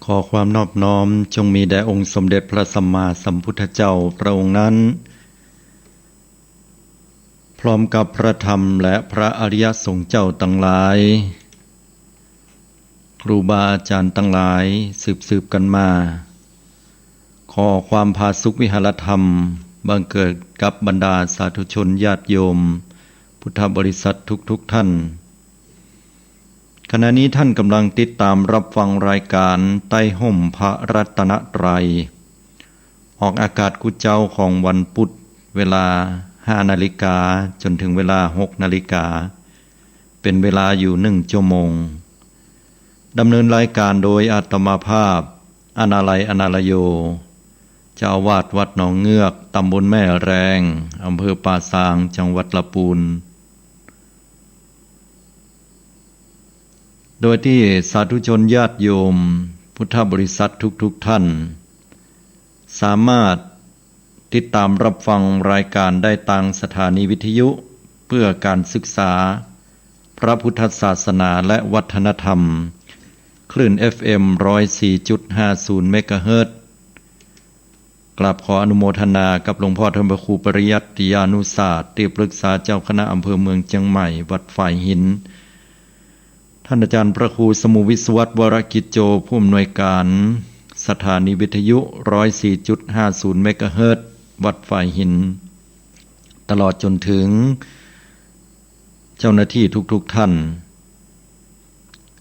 ขอความนอบน้อมจงมีแด่องค์สมเด็จพระสัมมาสัมพุทธเจ้าพระองค์นั้นพร้อมกับพระธรรมและพระอริยสงฆ์เจ้าทั้งหลายครูบาอาจารย์ทั้งหลายสืบกันมาขอความผาสุกวิหารธรรมบังเกิดกับบรรดาสาธุชนญาติโยมพุทธบริษัททุกท่านขณะนี้ท่านกำลังติดตามรับฟังรายการใต้ห่มพระรัตนตรัยออกอากาศกุเจ้าของวันพุธเวลา5 นาฬิกาจนถึงเวลา6 นาฬิกาเป็นเวลาอยู่1 ชั่วโมงดำเนินรายการโดยอาตมาภาพอนาลัยอนาลโยเจ้าอาวาสวัดหนองเงือกตำบลแม่แรงอำเภอป่าซางจังหวัดลำพูนโดยที่สาธุชนญาติโยมพุทธบริษัททุกท่านสามารถติดตามรับฟังรายการได้ทางสถานีวิทยุเพื่อการศึกษาพระพุทธศาสนาและวัฒนธรรมคลื่น FM 104.50 เมกะเฮิรตซ์กราบขออนุโมทนากับหลวงพ่อธรรมครูปริยัติยานุศาสตร์ที่ปรึกษาเจ้าคณะอำเภอเมืองเชียงใหม่วัดฝ่ายหินท่านอาจารย์พระครูสมุวิศวัตวรกิจโจผู้อำนวยการสถานีวิทยุ 104.50 เมกะเฮิรตซ์วัดฝ่ายหินตลอดจนถึงเจ้าหน้าที่ทุกท่าน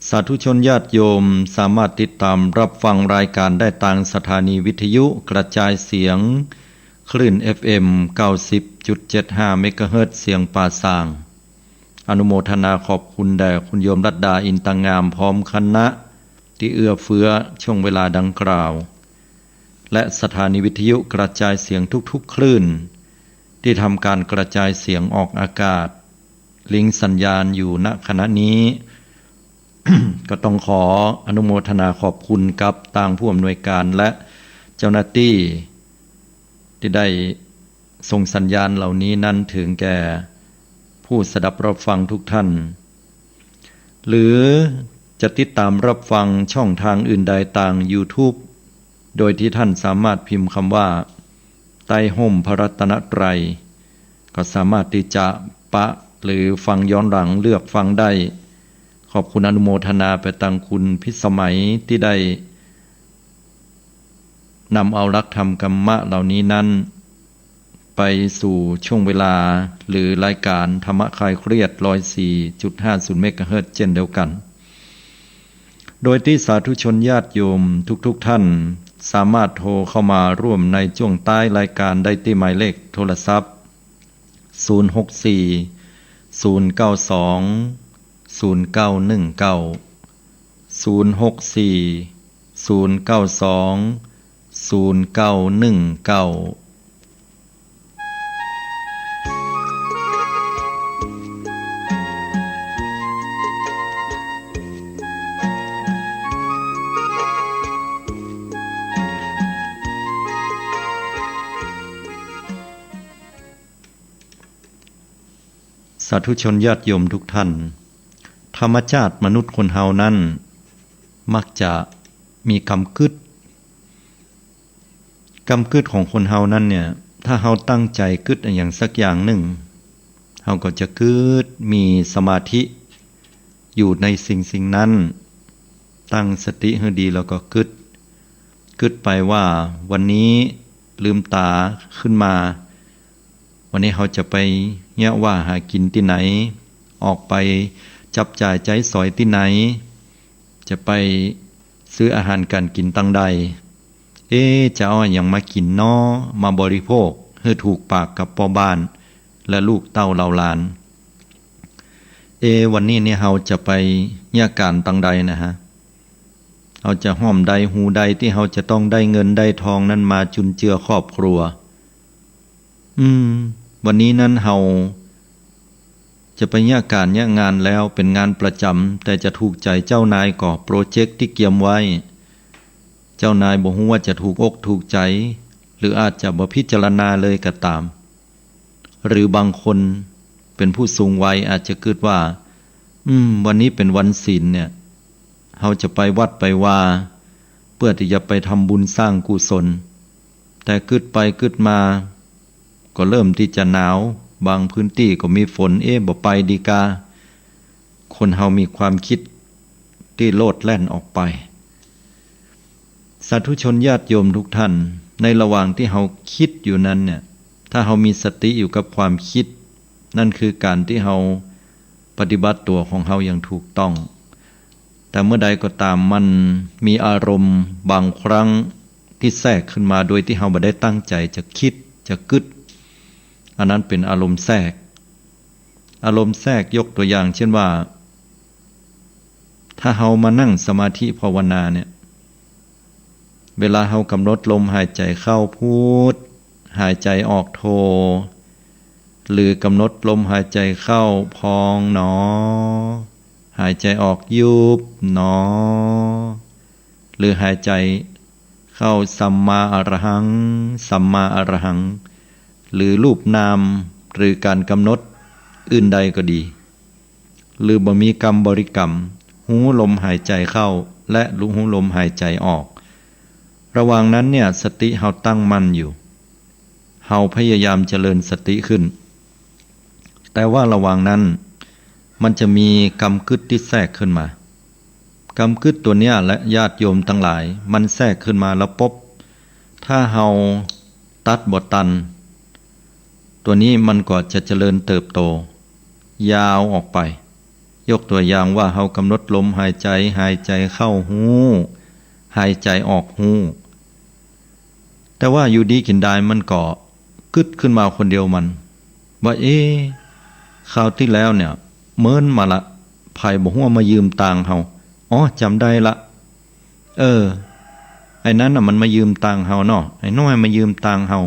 สาธุชนญาติโยมสามารถติดตามรับฟังรายการได้ทางสถานีวิทยุกระจายเสียงคลื่น FM 90.75 เมกะเฮิรตซ์เสียงป่าซางอนุโมทนาขอบคุณแด่คุณโยมรัตดาอินตงามพร้อมคณะที่เอื้อเฟื้อช่วงเวลาดังกล่าวและสถานีวิทยุกระจายเสียงทุกคลื่นที่ทำการกระจายเสียงออกอากาศลิงก์สัญญาณอยู่ณขณะนี้ ก็ต้องขออนุโมทนาขอบคุณกับทางผู้อำนวยการและเจ้าหน้าที่ที่ได้ส่งสัญญาณเหล่านี้นั้นถึงแก่ผู้สดับรับฟังทุกท่านหรือจะติดตามรับฟังช่องทางอื่นใดต่าง YouTube โดยที่ท่านสามารถพิมพ์คำว่าใต้ห่มพระรัตนตรัยก็สามารถที่จะปะหรือฟังย้อนหลังเลือกฟังได้ขอบคุณอนุโมทนาไปตังคุณพิสมัยที่ได้นำเอาหลักธรรมกัมมะเหล่านี้นั้นไปสู่ช่วงเวลาหรือรายการธรรมะคลายเครียด 104.50 เมกะเฮิรตซ์เช่นเดียวกันโดยที่สาธุชนญาติโยมทุกท่านสามารถโทรเข้ามาร่วมในช่วงใต้รายการได้ที่หมายเลขโทรศัพท์064 092 0919 064 092 0919สาธุชนญาติโยมทุกท่านธรรมชาติมนุษย์คนเฮานั้นมักจะมีกำกึดของคนเฮานั้นเนี่ยถ้าเฮาตั้งใจกึดอย่างสักอย่างหนึ่งเฮาก็จะกึดมีสมาธิอยู่ในสิ่งนั้นตั้งสติให้ดีแล้วก็กึดไปว่าวันนี้ลืมตาขึ้นมาวันนี้เขาจะไปเนี่ยว่าหากินที่ไหนออกไปจับจ่ายใจสอยที่ไหนจะไปซื้ออาหารการกินตั้งใดจะเอาอย่างมากินน้อมาบริโภคให้ถูกปากกับพ่อบ้านและลูกเต้าเหล่าหลานวันนี้เนี่ยเราจะไปเนี่ยการตั้งใดนะฮะเราจะห้อมใดหูใดที่เราจะต้องได้เงินได้ทองนั้นมาจุนเจือครอบครัววันนี้นั้นเราจะไปเนี่ยการเนี่ยงานแล้วเป็นงานประจำแต่จะถูกใจเจ้านายก่อโปรเจกต์ที่เกียมไว้เจ้านายบอกว่าจะถูกอกถูกใจหรืออาจจะบ่พิจารณาเลยก็ตามหรือบางคนเป็นผู้สูงวัยอาจจะคิดว่าวันนี้เป็นวันศีลเนี่ยเราจะไปวัดไปว่า เ พื่อที่จะไปทำบุญสร้างกุศลแต่กึดไปกึดมาก็เริ่มที่จะหนาวบางพื้นที่ก็มีฝนบ่ไปดีกาคนเฮามีความคิดที่โลดแล่นออกไปสาธุชนญาติโยมทุกท่านในระหว่างที่เฮาคิดอยู่นั้นเนี่ยถ้าเฮามีสติอยู่กับความคิดนั่นคือการที่เฮาปฏิบัติตัวของเฮาอย่างถูกต้องแต่เมื่อใดก็ตามมันมีอารมณ์บางครั้งที่แทรกขึ้นมาโดยที่เฮาบ่ได้ตั้งใจจะคิดจะกึดอันนั้นเป็นอารมณ์แทรกอารมณ์แทรกยกตัวอย่างเช่นว่าถ้าเฮามานั่งสมาธิภาวนาเนี่ยเวลาเฮากำหนดลมหายใจเข้าพุทหายใจออกโทหรือกำหนดลมหายใจเข้าพองหนอหายใจออกยุบหนอหรือหายใจเข้าสัมมาอรหังสัมมาอรหังหรือรูปนามหรือการกำหนดอื่นใดก็ดีหรือบ่มีกรรมบริกรรมหูลมหายใจเข้าและหูลมหายใจออกระหว่างนั้นเนี่ยสติเฮาตั้งมั่นอยู่เฮาพยายามเจริญสติขึ้นแต่ว่าระหว่างนั้นมันจะมีกรรมกึศที่แทรกขึ้นมากรรมกึศตัวเนี้ยและญาติโยมทั้งหลายมันแทรกขึ้นมาแล้วปุ๊บถ้าเฮาตัดบ่ตันตัวนี้มันก็จะเจริญเติบโตยาวออกไปยกตัวอย่างว่าเฮากำหนดลมหายใจหายใจเข้าหูหายใจออกหูแต่ว่าอยู่ดีกินได้มันก็กึดขึ้นมาคนเดียวมันว่าคราวที่แล้วเนี่ยเมินมาละไผ่บ่ฮู้มายืมตังเฮาอ๋อจำได้ละไอ้นั้นน่ะมันมายืมตังเฮาเนาะไอ้น้อยมายืมตังเฮา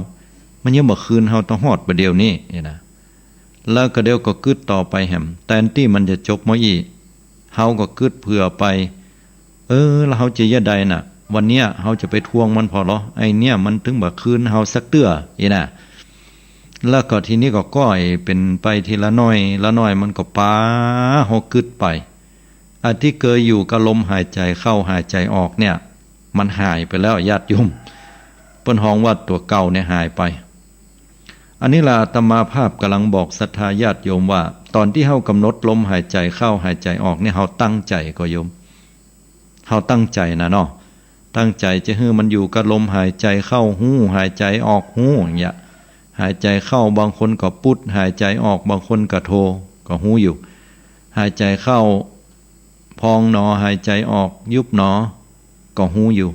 มันยังบ่คืนเฮาต้องฮอดประเดี๋ยวนี้นะแล้วก็เดี๋ยวก็กึดต่อไปแหมแทนที่มันจะจบมื้ออีเฮาก็กึดเผื่อไปแล้วเฮาจะยะใดน่ะวันเนี้ยเฮาจะไปทวงมันพอเหรอไอ้เนี่ยมันถึงบ่คืนเฮาสักเตื้อน่ะแล้วก็ทีนี้ก็ก้อยเป็นไปทีละน้อยละน้อยมันก็ปาเฮากึดไปอันที่เคยอยู่กับลมหายใจเข้าหายใจออกเนี่ยมันหายไปแล้วญาติโยมเปิ้นฮ้องว่าตัวเก่าเนี่ยหายไปอันนี้ล่ะอาตมาภาพกำลังบอกศรัทธาญาติโยมว่าตอนที่เฮากำหนดลมหายใจเข้าหายใจออกเนี่ยเฮาตั้งใจก็โยมเฮาตั้งใจนะเนาะตั้งใจจะให้มันอยู่กับลมหายใจเข้าหูหายใจออกหูอย่างเงี้ยหายใจเข้าบางคนก็ปุดหายใจออกบางคนก็โทก็หูอยู่หายใจเข้าพองหนอหายใจออกยุบหนอก็หูอยู่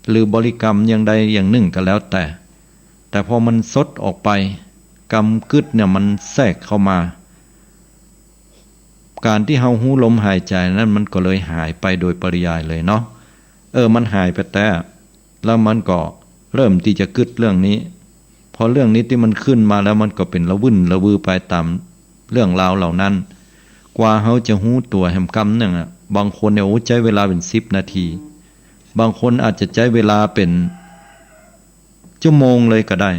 หรือบริกรรมอย่างใดอย่างหนึ่งก็แล้วแต่พอมันซดออกไปกรรมกึศเนี่ยมันแทรกเข้ามาการที่เฮาหูลมหายใจนั้นมันก็เลยหายไปโดยปริยายเลยเนาะมันหายไปแต่แล้วมันก็เริ่มที่จะกึศเรื่องนี้พอเรื่องนี้ที่มันขึ้นมาแล้วมันก็เป็นระวุ่นระวือไปตามเรื่องราวเหล่านั้นกว่าเฮาจะหูตัวแห่งกรรมนึงบางคนเนี่ยใช้เวลาเป็น10 นาทีบางคนอาจจะใช้เวลาเป็นชั่วโมงเลยก็ได้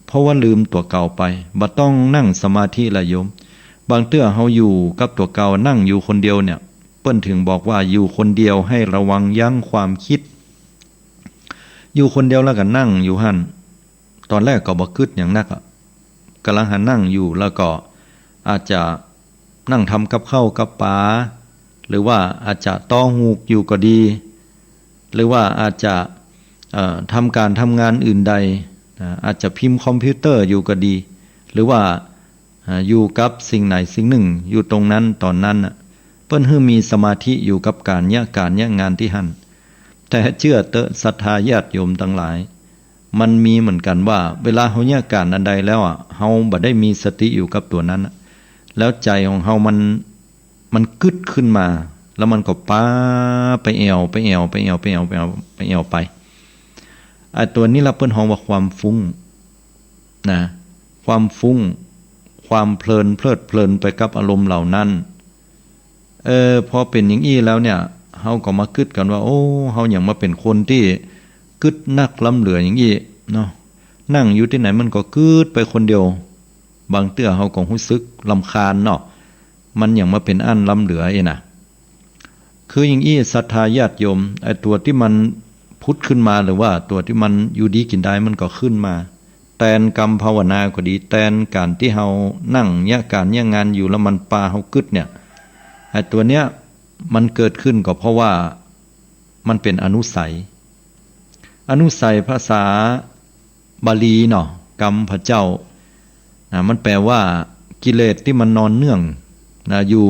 เพราะว่าลืมตัวเก่าไปบ่ต้องนั่งสมาธิละโยมบางเตื้อเฮาอยู่กับตัวเก่านั่งอยู่คนเดียวเนี่ยเปิ้นถึงบอกว่าอยู่คนเดียวให้ระวังยั้งความคิดอยู่คนเดียวแล้วก็นั่งอยู่หั่นตอนแรกก็บ่คิดหยังนักกำลังหันนั่งอยู่แล้วก็อาจจะนั่งทำกับข้าวกับปลาหรือว่าอาจจะต้อหูกอยู่ก็ดีหรือว่าอาจจะทำการทำงานอื่นใดอาจจะพิมพ์คอมพิวเตอร์อยู่ก็ดีหรือว่าอยู่กับสิ่งไหนสิ่งหนึ่งอยู่ตรงนั้นตอนนั้นเปิ้นให้มีสมาธิอยู่กับการงานที่หั่นแต่เชื่อเตอะศรัทธาญาติโยมทั้งหลายมันมีเหมือนกันว่าเวลาเฮาเนี่ยการอันใดแล้วเฮาบ่ได้มีสติอยู่กับตัวนั้นแล้วใจของเฮามันกึดขึ้นมาแล้วมันก็ป้าไปแอวไปไอ้ตัวนี้ล่ะเปิ้นฮ้องว่าความฟุ้งนะความฟุ้งความเพลินเพลิดเพลินไปกับอารมณ์เหล่านั้นพอเป็นอย่างอี้แล้วเนี่ยเฮาก็มากึดกันว่าโอ้เฮาหยังมาเป็นคนที่กึดนักล้ำเหลืออย่างอี้เนาะนั่งอยู่ที่ไหนมันก็กึดไปคนเดียวบางเตื้อเฮาก็รู้สึกรำคาญเนาะมันหยังมาเป็นอันล้ำเหลือน่ะค คืออย่างอี้ศรัทธาญาติโยมไอ้ตัวที่มันพุทธขึ้นมาหรือว่าตัวที่มันอยู่ดีกินได้มันก็ขึ้นมาแตนกรรมภาวนาก็ดีแตนการที่เฮานั่งเนี่ยการเนี่ยงานอยู่แล้วมันปาเฮากึดเนี่ยไอ้ตัวเนี้ยมันเกิดขึ้นก็เพราะว่ามันเป็นอนุสัยภาษาบาลีเนาะกรรมพระเจ้ามันแปลว่ากิเลสที่มันนอนเนื่องอยู่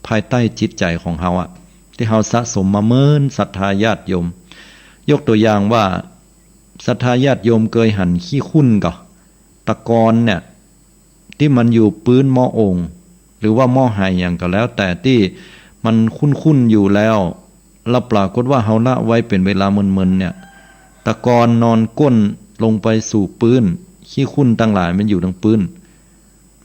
ภายใต้จิตใจของเฮาอะที่เฮาสะสมมาเมินศรัทธาญาติโยมยกตัวอย่างว่าศรัทธาญาติโยมเคยหันขี้คุ้นก็ตะกอนเนี่ยที่มันอยู่ปื้นหม้อองค์หรือว่าหม้อไหอย่างก็แล้วแต่ที่มันคุ้นอยู่แล้วปรากฏว่าเฮาละไว้เป็นเวลามึนๆเนี่ยตะกอนนอนก้นลงไปสู่ปื้นขี้คุ้นตั้งหลายมันอยู่ทั้งปื้น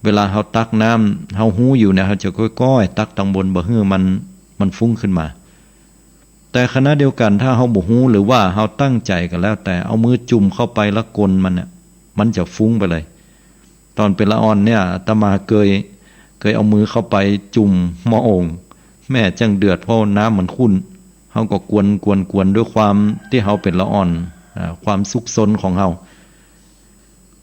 เวลาเฮาตักน้ำเฮาหู้อยู่เนี่ยเฮาจะก้อยๆตักตังบนบ่ฮื้อมันฟุ้งขึ้นมาแต่ขณะเดียวกันถ้าเฮาบ่ฮู้หรือว่าเฮาตั้งใจก็แล้วแต่เอามือจุ่มเข้าไปแล้วกลมันเนี่ยมันจะฟุ้งไปเลยตอนเป็นละอ่อนเนี่ยอาตมาเคยเอามือเข้าไปจุ่มหม้อโอ่งแม่จังเดือดเพราะน้ำมันขุ่นเฮาก็กวนด้วยความที่เฮาเป็นละอ่อนความสุขซนของเฮา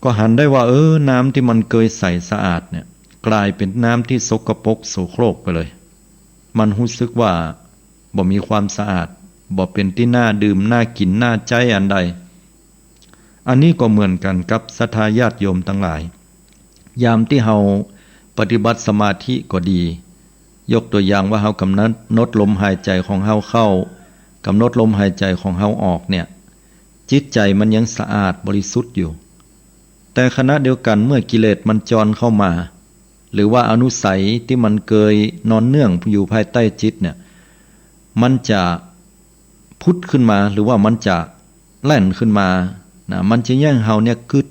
ก็หันได้ว่าน้ำที่มันเคยใสสะอาดเนี่ยกลายเป็นน้ำที่สกปรกโสโครกไปเลยมันรู้สึกว่าบ่มีความสะอาดบ่เป็นที่น่าดื่มน่ากินน่าใจอันใดอันนี้ก็เหมือนกันกับศรัทธาญาติโยมทั้งหลายยามที่เฮาปฏิบัติสมาธิก็ดียกตัวอย่างว่าเฮากำหนดลมหายใจของเฮาเข้ากำหนดลมหายใจของเฮาออกเนี่ยจิตใจมันยังสะอาดบริสุทธิ์อยู่แต่ขณะเดียวกันเมื่อกิเลสมันจรเข้ามาหรือว่าอนุสัยที่มันเคยนอนเนื่องอยู่ภายใต้จิตเนี่ยมันจะพุทธขึ้นมาหรือว่ามันจะแล่นขึ้นมามันจะแย่งเฮาเนี่ยกึด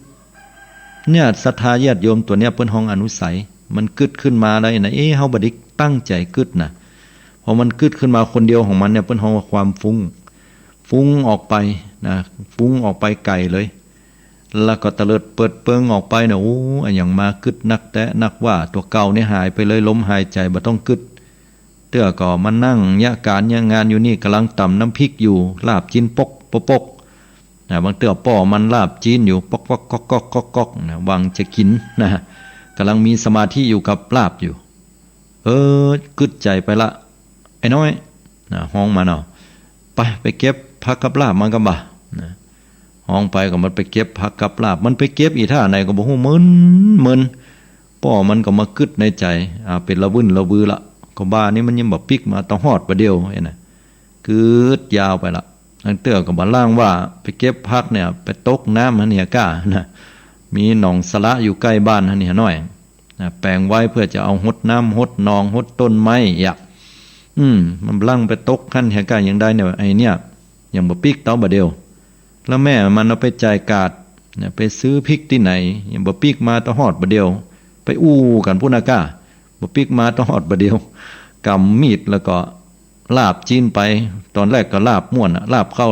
เนี่ยศรัทธาญาติโยมตัวเนี้ยเปิ้นห้องอนุสัยมันกึดขึ้นมาได้นะเฮาบ่ได้ตั้งใจกึดนะพอมันกึดขึ้นมาคนเดียวของมันเนี่ยเปิ้นห้องว่าความฟุ้งออกไปนะฟุ้งออกไปไกลเลยแล้วก็ตะเลิดเปิดเปิงออกไปเนี่ยอันอย่างมากึดนักแต่นักว่าตัวเก่าเนี่ยหายไปเลยลมหายใจบ่ต้องกึดเตื้อก็มานั่งยะการยะงานอยู่นี่กำลังตำน้ำพริกอยู่ลาบจีนปกปกบางเตื้อป่อมันลาบจีนอยู่ปกก๊อกวางจะกินนะกำลังมีสมาธิอยู่กับลาบอยู่กึดใจไปละไอ้น้อยห้องมาเนาะไปเก็บผักกับลาบมันก็บ่นะห้องไปก็มันไปเก็บผักกับลาบมันไปเก็บอีท่าไหนก็บ่ฮู้มึนป่อมันก็มากึดในใจเป็นละวุ่นละวือละก็บ้านี่มันยังบ่ปิกมาต้องฮอดประเดียวไอ้น่ะกึดยาวไปละอันเตื้อก็บ่ล่างว่าไปเก็บผักเนี่ยไปตกน้ำหั่นเนี่ยก้านะมีหนองสละอยู่ใกล้บ้านหั่นเนี่ยน้อยแปลงไว้เพื่อจะเอาหดน้ำหดนองหดต้นไม้อยากมันลั่งไปตกขั้นแห่งการอย่างใดเนี่ยไอ้เนี่ยยังบ่ปิกเต้าบ่เดียวแล้วแม่มันเอาไปจ่ายกาดเนี่ยไปซื้อพริกที่ไหนยังบ่ปิกมาต้องฮอดบ่เดียวไปอู้กันพุ่นน่ะก้าบ่ปิกมาต้องฮอดบ่เดียวกำมีดแล้วก็ลาบจีนไปตอนแรกก็ลาบม่วนลาบเข้า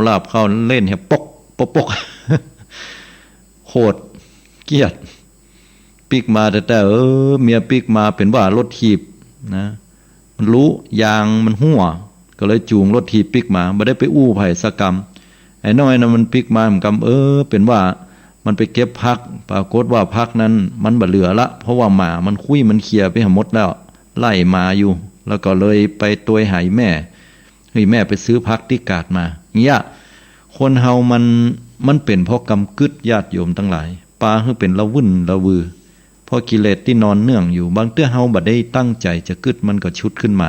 เล่นให้ปกโคตรเกลียดปิกมาแต่เมียปิกมาเป็นว่ารถถีบนะมันรู้ยางมันหัวก็เลยจูงรถถีบปิกมาบ่ได้ไปอู้ไผสกรรมไอ้น้อยน่ะมันปิกมาเหมือนกันเป็นว่ามันไปเก็บผักปรากฏว่าผักนั้นมันบ่เหลือละเพราะว่าหมามันคุยมันเคลียร์ไปหมดแล้วไล่มาอยู่แล้วก็เลยไปตัวหายแม่แม่ไปซื้อผักที่กาดมาเนี่ยคนเฮามันเป็นเพราะกรรมกึดญาติโยมทั้งหลายปาคือเป็นละวุ่นละวือเพราะกิเลสที่นอนเนื่องอยู่บางเตื้อเฮาบ่ได้ตั้งใจจะกึดมันก็ชุดขึ้นมา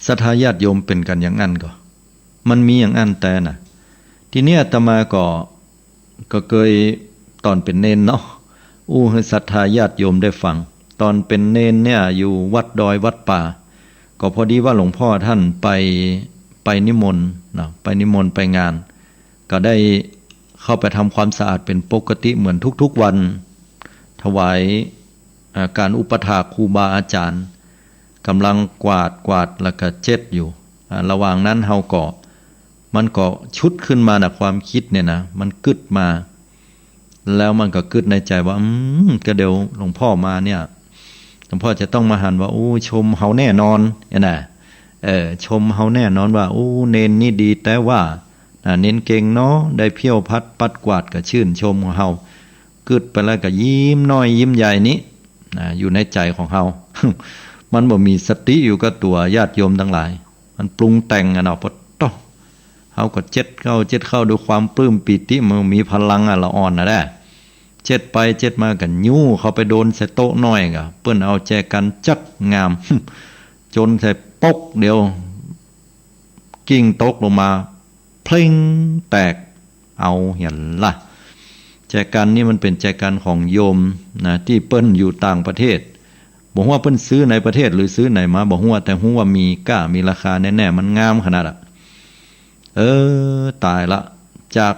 ศรัทธาญาติโยมเป็นกันอย่างนั้นก็มันมีอย่างนั้นแต่น่ะทีนี้อาตมาก็เคยตอนเป็นเนนเนาะให้ศรัทธาญาติโยมได้ฟังตอนเป็นเนนเนี่ยอยู่วัดดอยวัดป่าก็พอดีว่าหลวงพ่อท่านไปนิมนต์นะไปนิมนต์ไปงานก็ได้เข้าไปทำความสะอาดเป็นปกติเหมือนทุกๆวันถวายการอุปถากครูบาอาจารย์กำลังกวาดแล้วก็เช็ดอยู่ระหว่างนั้นเฮาก็มันก็ชุดขึ้นมานะความคิดเนี่ยนะมันกึดมาแล้วมันก็กึดในใจว่าก็เดี๋ยวหลวงพ่อมาเนี่ยหลวงพ่อจะต้องมาหันว่าชมเฮาแน่นอนน่ะ ชมเฮาแน่นอนว่าโอ้เนนนี่ดีแต่ว่าเน้นเก่งเนาะได้เพี้ยวพัดปัดกวาดก็ชื่นชมของเฮากึดไปแล้วก็ยิ้มน้อยยิ้มใหญ่นี้อยู่ในใจของเฮา มันบ่มีสติอยู่กับตัวญาติโยมทั้งหลายมันปรุงแต่งเนาะพอต้อเฮาก็เจ็ดเข้าด้วยความปลื้มปิติมันมีพลังละอ่อนนะแด้เจ็ดไปเจ็ดมากันยู่เขาไปโดนใส่โต๊ะน้อยก็เปิ้นเอาแจกันจักงาม จนใส่ปกเดียวกิ้งตกลงมาเพลงแตกเอาเห็นล่ะแจกันนี่มันเป็นแจกันของโยมนะที่เปิ้นอยู่ต่างประเทศบอกว่าเปิ้นซื้อในประเทศหรือซื้อไหนมาบอกว่าแต่ฮู้ว่ามีก้ามีราคาแน่ๆมันงามขนาดตายละจาก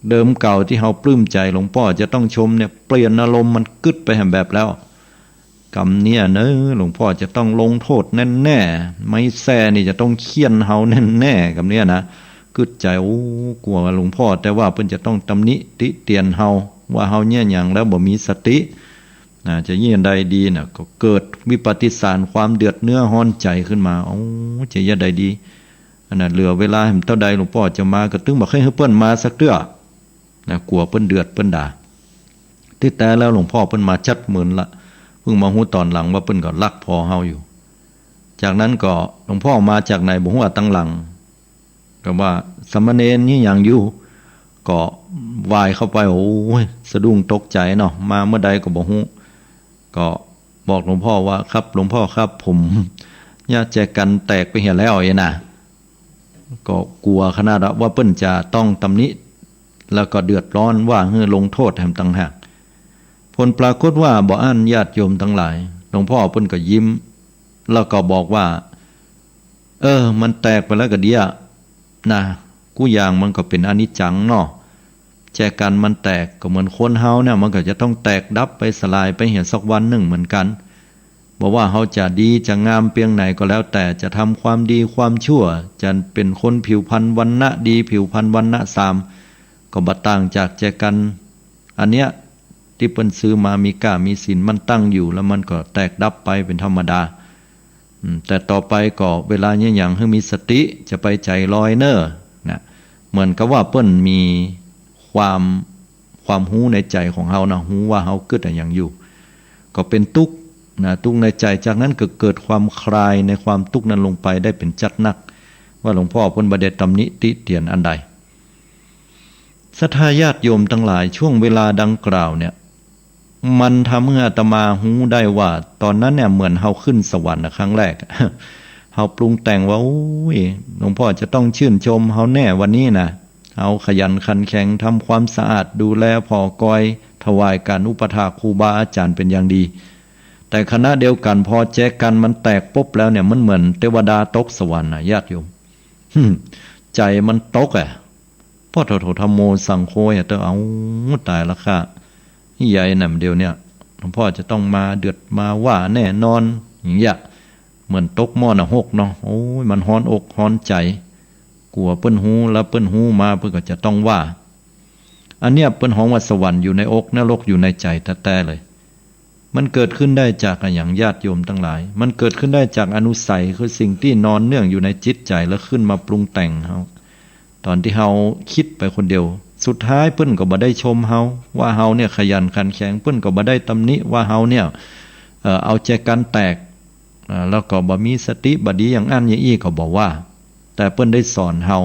เดิมเก่าที่เฮาปลื้มใจหลวงพ่อจะต้องชมเนี่ยเปลี่ยนอารมณ์มันกึดไปแห่งแบบแล้วกรรมเนี่ยเนอะหลวงพ่อจะต้องลงโทษแน่ๆไม่แซ่นี่จะต้องเคี่ยนเฮาแน่ๆกับเนี่ยนะกึดใจโอ้กลัวหลวงพ่อแต่ว่าเพิ่นจะต้องตำหนิติเตียนเฮาว่าเฮาเนี่ยหยังแล้วบ่มีสติจะยี่อันใดดีน่ะก็เกิดวิปฏิสารความเดือดเนื้อห้อนใจขึ้นมาโอ้จะยี่อันใดดีขนาดเหลือเวลาให้เท่าใดหลวงพ่อจะมาก็ตึงบอกให้เปิ้นมาสักเตื้อกลัวเปิ้นเดือดเปิ้นด่าที่แต่แล้วหลวงพ่อเปิ้นมาจัดหมื่นละเพิ่งมาฮู้ตอนหลังว่าเปิ้นก็รักพอเฮาอยู่จากนั้นก็หลวงพ่อมาจากไหนบ่ฮู้ว่าตั้งหลังก็ว่าสมณเณรนี่อย่างอยู่ก็วายเข้าไปโอ้ยสะดุ้งตกใจเนาะมาเมื่อใดก็บ่ฮู้ก็บอกหลวงพ่อว่าครับหลวงพ่อครับผมญาติแจกันแตกไปเหี่ยแล้วนะก็กลัวขนาดว่าเปิ้นจะต้องตำหนิแล้วก็เดือดร้อนว่าให้ลงโทษแถมต่างหากผลปรากฏว่าบ่อั้นญาติโยมทั้งหลายหลวงพ่อเปิ้นก็ยิ้มแล้วก็บอกว่ามันแตกไปแล้วก็เดียนะกูอย่างมันก็เป็นอนิจจังเนาะแจกันมันแตกก็เหมือนคนเฮาเนี่ยมันก็จะต้องแตกดับไปสลายไปเหี่ยสักวันหนึ่งเหมือนกันบอกว่าเฮาจะดีจะงามเพียงไหนก็แล้วแต่จะทำความดีความชั่วจะเป็นคนผิวพรรณวรรณะดีผิวพรรณวรรณะสามก็บ่ต่างจากแจกันอันเนี้ยที่เปิ้นซื้อมามีก้ามีศีลมันตั้งอยู่แล้วมันก็แตกดับไปเป็นธรรมดาแต่ต่อไปก็เวลาเนี่ยอย่างให้มีสติจะไปใจลอยเน้อนะเหมือนกับว่าเปิ้นมีความหู้ในใจของเฮานะหู้ว่าเฮาเกิดอย่างอยู่ก็เป็นทุกข์นะทุกข์ในใจจากนั้นก็เกิดความคลายในความทุกข์นั้นลงไปได้เป็นจัดนักว่าหลวงพ่อเพิ่นบ่ได้ตำหนิติเตียนอันใดศรัทธาญาติโยมทั้งหลายช่วงเวลาดังกล่าวเนี่ยมันทำให้อาตมาหูได้ว่าตอนนั้นเนี่ยเหมือนเฮาขึ้นสวรรค์ครั้งแรก เฮาปรุงแต่งว่าโอ้ยหลวงพ่อจะต้องชื่นชมเฮาแน่วันนี้นะเฮาขยันขันแข็งทำความสะอาดดูแลพ่อกอยถวายการอุปถากครูบาอาจารย์เป็นอย่างดีแต่ขณะเดียวกันพอแจกันมันแตกปุ๊บแล้วเนี่ยมันเหมือนเทวดาตกสวรรค์ญาติโยม ใจมันตกพ่อโถธรรมโมสังโฆเอาตายละค่ะใหญ่หน่ำเดียวเนี่ยหลวงพ่อจะต้องมาเดือดมาว่าแน่นอนอย่างเงี้ยเหมือนตกหม้อหกเนาะโอ้ยมันฮ้อนอกฮ้อนใจกลัวเปิ้นหูแล้วเปิ้นหูมาเปิ้นก็จะต้องว่าอันเนี้ยเปิ้นฮ้องว่าสวรรค์อยู่ในอกนรกอยู่ในใจแท้ๆเลยมันเกิดขึ้นได้จากอย่างญาติโยมทั้งหลายมันเกิดขึ้นได้จากอนุสัยคือสิ่งที่นอนเนื่องอยู่ในจิตใจแล้วขึ้นมาปรุงแต่งเฮาตอนที่เฮาคิดไปคนเดียวสุดท้ายเปิ้นก็บ่ได้ชมเฮาว่าเฮาเนี่ยขยันขันแข็งเปิ้นก็บ่ได้ตำหนิว่าเฮาเนี่ยเอาใจกันแตกแล้วก็บ่มีสติบ่ดีอย่างอันอย่างอี้ก็บอกว่าแต่เปิ้นได้สอนเฮา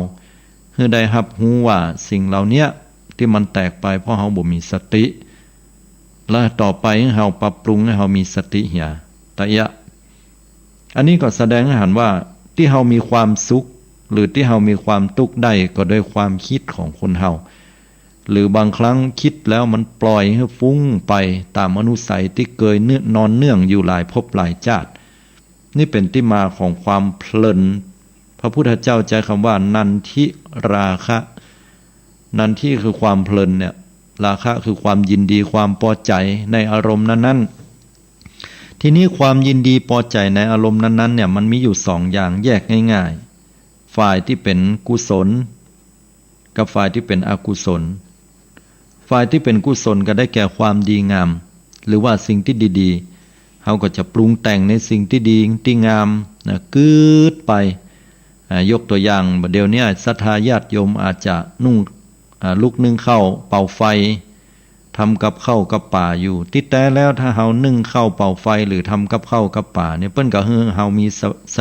ให้ได้รับรู้ว่าสิ่งเหล่านี้ที่มันแตกไปเพราะเฮาบ่มีสติและต่อไปให้เฮาปรับปรุงให้เฮามีสติเหียตะยะอันนี้ก็แสดงให้เห็นว่าที่เฮามีความสุขหรือที่เฮามีความทุกข์ได้ก็ด้วยความคิดของคนเฮาหรือบางครั้งคิดแล้วมันปล่อยให้ฟุ้งไปตามอนุสัยที่เคยนอนเนื่องอยู่หลายภพหลายชาตินี่เป็นที่มาของความเพลินพระพุทธเจ้าใช้คำว่านันทิราคะนันทิคือความเพลินเนี่ยราคะคือความยินดีความพอใจในอารมณ์นั้นๆทีนี้ความยินดีพอใจในอารมณ์นั้นๆเนี่ยมันมีอยู่สองอย่างแยกง่ายๆฝ่ายที่เป็นกุศลกับฝ่ายที่เป็นอกุศลฝ่ายที่เป็นกุศลก็ได้แก่ความดีงามหรือว่าสิ่งที่ดีๆเขาก็จะปรุงแต่งในสิ่งที่ดีที่งามนะกืดไป ยกตัวอย่างเดี๋ยวนี้ศรัทธาญาติโยมอาจจะนุ่งลุกนึ่งข้าวเป่าไฟทำกับข้าวกับป่าอยู่ที่แต่แล้วถ้าเฮานึ่งข้าวเป่าไฟหรือทำกับข้าวกับป่าเนี่ยเปิ้นก็ให้เฮามีส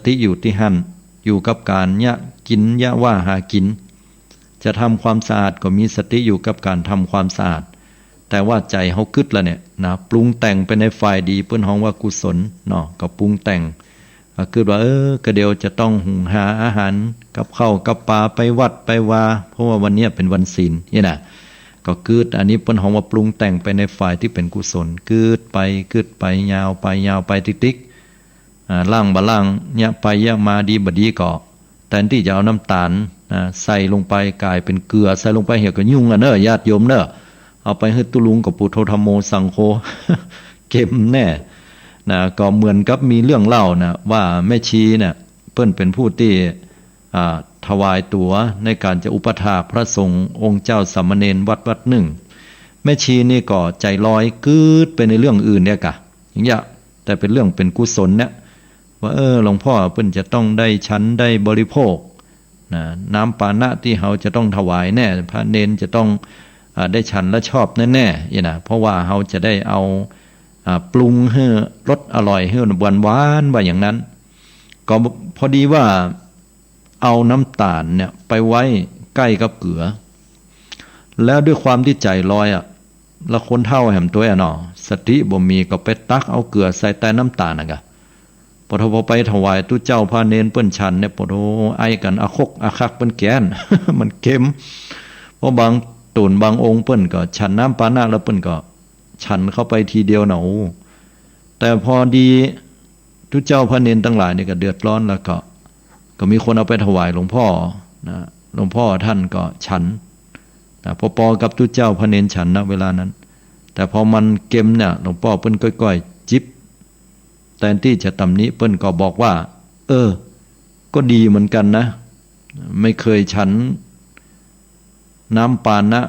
ติอยู่ที่หั่นอยู่กับการยะกินยะว่าหากินจะทำความสะอาดก็มีสติอยู่กับการทำความสะอาดแต่ว่าใจเฮากึดละเนี่ยนะปรุงแต่งไปในฝ่ายดีเปิ้นฮ้องว่ากุศลเนาะก็ปรุงแต่งคือว่าก็เดี๋ยวจะต้องหุงหาอาหารกับข้าวกับปลาไปวัดไปวาเพราะว่าวันนี้เป็นวันศีลนี่นะก็คืดอันนี้เปิ้นฮ้องว่าปรุงแต่งไปในฝ่ายที่เป็นกุศลคืดไปยาวไปติ๊กล่างบ่ล่างเนี่ยไปยะมาดีบ่ดีก็แทนที่จะเอาน้ำตาลใส่ลงไปกลายเป็นเกลือใส่ลงไปเหี่ยวก็ยุ่งเนอะญาติโยมเนอะเอาไปให้ตุลุงกับปุถุธรรมโมสังโฆ เก็มแน่นะก็เหมือนกับมีเรื่องเล่านะว่าแม่ชีเนี่ยเปิ้นเป็นผู้ที่ถวายตัวในการจะอุปถากพระสงฆ์องค์เจ้าสามเณรวัดหนึ่งแม่ชีนี่ก็ใจลอยกืดไปในเรื่องอื่นเนี่ยกะอย่างเงี้ยแต่เป็นเรื่องเป็นกุศลเนี่ยว่าหลวงพ่อเปิ้นจะต้องได้ฉันได้บริโภคนะน้ำปานะที่เขาจะต้องถวายแน่พระเนนจะต้องได้ฉันและชอบแน่ๆนะเพราะว่าเขาจะได้เอาปรุงให้รสอร่อยให้หวานว่าอย่างนั้นก็พอดีว่าเอาน้ำตาลเนี่ยไปไว้ใกล้กับเกลือแล้วด้วยความที่ใจลอยละคนเท่าแหมตัวเนาะสติบ่มีก็ไปตักเอาเกลือใส่แต่น้ำตาลนะกะพอไปถวายตู้เจ้าพระเนนเปิ้นฉันเนี่ยไอกันอาคักเปิ้นแกน มันเค็มเพราะบางตุ่นบางองค์เปิ้นก็ฉันน้ำปานะแล้วเปิ้นก็ฉันเข้าไปทีเดียวเนาะแต่พอดีทุกเจ้าพระเนนทั้งหลายเนี่ยก็เดือดร้อนแล้วก็มีคนเอาไปถวายหลวงพ่อนะหลวงพ่อท่านก็ฉันนะพอกับทุกเจ้าพระเนนฉันนะเวลานั้นแต่พอมันเค็มเนี่ยหลวงพ่อเปิ้นก้อยๆจิบแทนที่จะตำหนิเปิ้นก็บอกว่าก็ดีเหมือนกันนะไม่เคยฉันน้ำปานะ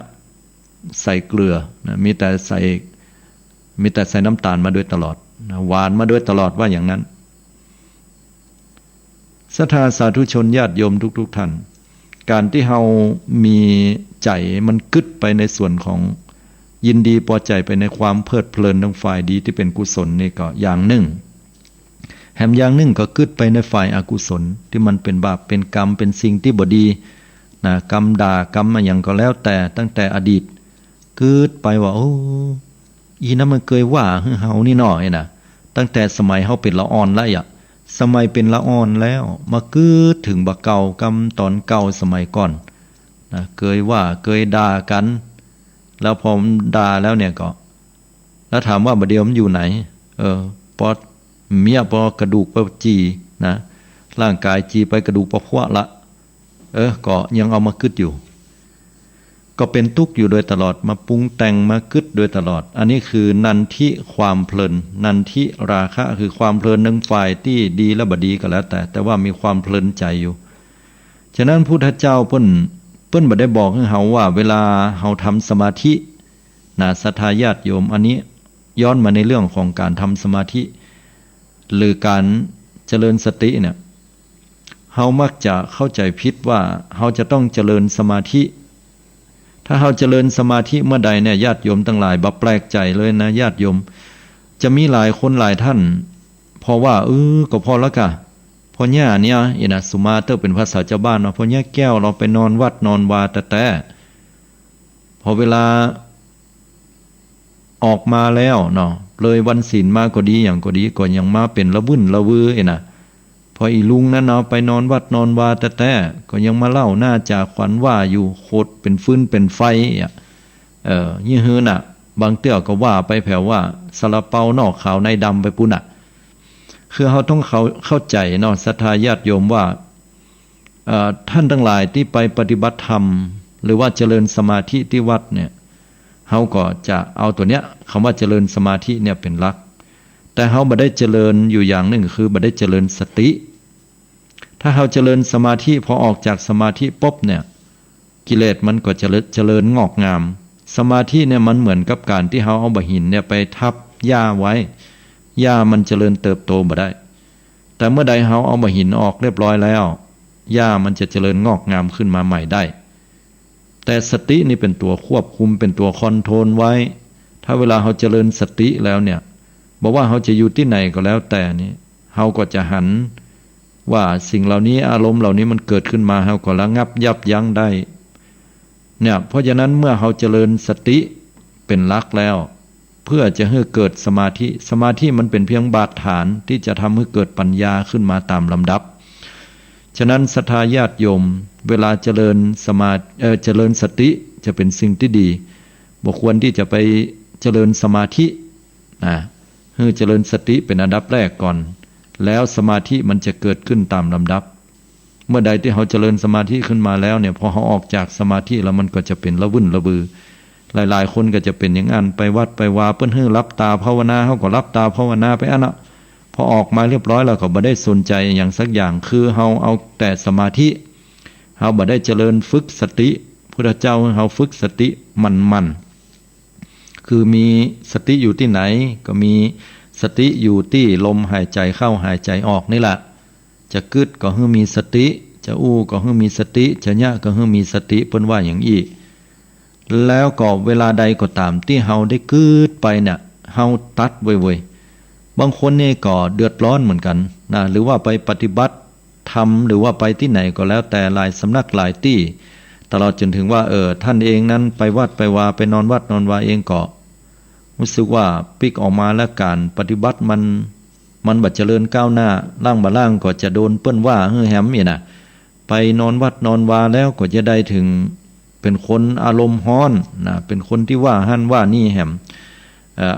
ใส่เกลือนะมีแต่ใส่น้ำตาลมาโดยตลอดนะหวานมาโดยตลอดว่าอย่างนั้นศรัทธาสาธุชนญาติโยมทุกท่านการที่เฮามีใจมันกึดไปในส่วนของยินดีพอใจไปในความเพลิดเพลินทางฝ่ายดีที่เป็นกุศลนี่ก็อย่างหนึ่งแถมอย่างหนึ่งก็กึดไปในฝ่ายอกุศลที่มันเป็นบาปเป็นกรรมเป็นสิ่งที่บ่ดีนะกรรมด่ากรรมอย่างก็แล้วแต่ตั้งแต่อดีตกึดไปว่าอีนั้นมันเคยว่าเฮานี่น้อยนะตั้งแต่สมัยเฮาเป็นละอ่อนแล้วสมัยเป็นละอ่อนแล้วมากึดถึงบักเก่ากรรมตอนเก่าสมัยก่อนนะเคยว่าเคยด่ากันแล้วพอด่าแล้วเนี่ยก็แล้วถามว่าบัดเดียวมันอยู่ไหนพอเมียพอกระดูกไปจีนะร่างกายจีไปกระดูกพอพวะละก็ยังเอามากึดอยู่ก็เป็นทุกข์อยู่โดยตลอดมาปรุงแต่งมากึดโดยตลอดอันนี้คือนันทิความเพลินนันทิราคะคือความเพลินทั้งฝ่ายที่ดีและบ่ดีก็แล้วแต่ว่ามีความเพลินใจอยู่ฉะนั้นพุทธเจ้าเปิ้นบ่ได้บอกให้เฮาว่าเวลาเฮาทำสมาธินะศรัทธาญาติโยมอันนี้ย้อนมาในเรื่องของการทำสมาธิหรือการเจริญสติเนี่ยเฮามักจะเข้าใจผิดว่าเฮาจะต้องเจริญสมาธิถ้าเฮาเจริญสมาธิเมื่อใดเนี่ยญาติโยมทั้งหลายบ่แปลกใจเลยนะญาติโยมจะมีหลายคนหลายท่านพอว่าก็พอแล้วกะพอเนี่ยนะสุมาเตอร์เป็นภาษาชาวบ้านว่าพอเนี่ยแก้วเราไปนอนวัดนอนวาแต่พอเวลาออกมาแล้วเนาะเลยวันศีลมาก็ดีอย่างก็ดีก็ยังมาเป็นละวุ่นละวือนะพออีลุงนั้นเนาะไปนอนวัดนอนวาแต่ก็ยังมาเล่าหน้าจากขวัญว่าอยู่โคตรเป็นฟืนเป็นไฟยี่หื้อน่ะบางเตื้อก็ว่าไปแผ่วว่าซาลาเปานอกขาวในดำไปปุ่นคือเขาต้องเข้าใจเนาะศรัทธาญาติโยมว่าท่านทั้งหลายที่ไปปฏิบัติธรรมหรือว่าเจริญสมาธิที่วัดเนี่ยเขาก็จะเอาตัวเนี้ยคำว่าเจริญสมาธิเนี่ยเป็นหลักแต่เขาบ่ได้เจริญอยู่อย่างหนึ่งคือบ่ได้เจริญสติถ้าเขาเจริญสมาธิพอออกจากสมาธิปุ๊บเนี่ยกิเลสมันก็เจริญงอกงามสมาธิเนี่ยมันเหมือนกับการที่เขาเอาหินเนี่ยไปทับหญ้าไว้หญ้ามันเจริญเติบโตบ่ได้ แต่เมื่อใดเฮาเอาหินออกเรียบร้อยแล้วหญ้ามันจะเจริญงอกงามขึ้นมาใหม่ได้แต่สตินี่เป็นตัวควบคุมเป็นตัวคอนโทรลไว้ถ้าเวลาเฮาเจริญสติแล้วเนี่ยบอกว่าเฮาจะอยู่ที่ไหนก็แล้วแต่นี่เฮาก็จะหันว่าสิ่งเหล่านี้อารมณ์เหล่านี้มันเกิดขึ้นมาเฮาก็ระงับยับยั้งได้เนี่ยเพราะฉะนั้นเมื่อเฮาเจริญสติเป็นหลักแล้วเพื่อจะให้เกิดสมาธิมันเป็นเพียงบาดฐานที่จะทำให้เกิดปัญญาขึ้นมาตามลำดับฉะนั้นศรัทธาญาติโยมเวลาเจริญเจริญสติจะเป็นสิ่งที่ดีบ่ควรที่จะไปเจริญสมาธิให้เจริญสติเป็นอันดับแรกก่อนแล้วสมาธิมันจะเกิดขึ้นตามลำดับเมื่อใดที่เขาเจริญสมาธิขึ้นมาแล้วเนี่ยพอเขาออกจากสมาธิแล้วมันก็จะเป็นระวุ่นระบือหลายๆคนก็จะเป็นอย่างนั้นไปวัดไปวาเปิ้นให้รับตาภาวนาเขาก็รับตาภาวนาไปอันน่ะพอออกมาเรียบร้อยแล้วก็บ่ได้สนใจอย่างสักอย่างคือเฮาเอาแต่สมาธิเฮาบ่ได้เจริญฝึกสติพุทธเจ้าให้เฮาฝึกสติมันคือมีสติอยู่ที่ไหนก็มีสติอยู่ที่ลมหายใจเข้าหายใจออกนี่แหละจะกึดก็ให้มีสติจะอู้ก็ให้มีสติจะยะก็ให้มีสติเปิ้นว่าอย่างอีแล้วก็เวลาใดก็ตามที่เฮาได้กึดไปเนี่ยเฮาตัดไว้บางคนนี่ก็เดือดร้อนเหมือนกันนะหรือว่าไปปฏิบัติธรรมหรือว่าไปที่ไหนก็แล้วแต่หลายสำนักหลายที่ตลอดจนถึงว่าท่านเองนั้นไปวัดไปวาไปนอนวัดนอนวาเองก็รู้สึกว่าปิกออกมาแล้วการปฏิบัติมันบัดเจริญก้าวหน้าล่างบ่ล่างก็จะโดนเปิ้นว่าแหมนี่นะไปนอนวัดนอนวาแล้วก็จะได้ถึงเป็นคนอารมณ์ร้อนนะเป็นคนที่ว่าหั่นว่านี่แหม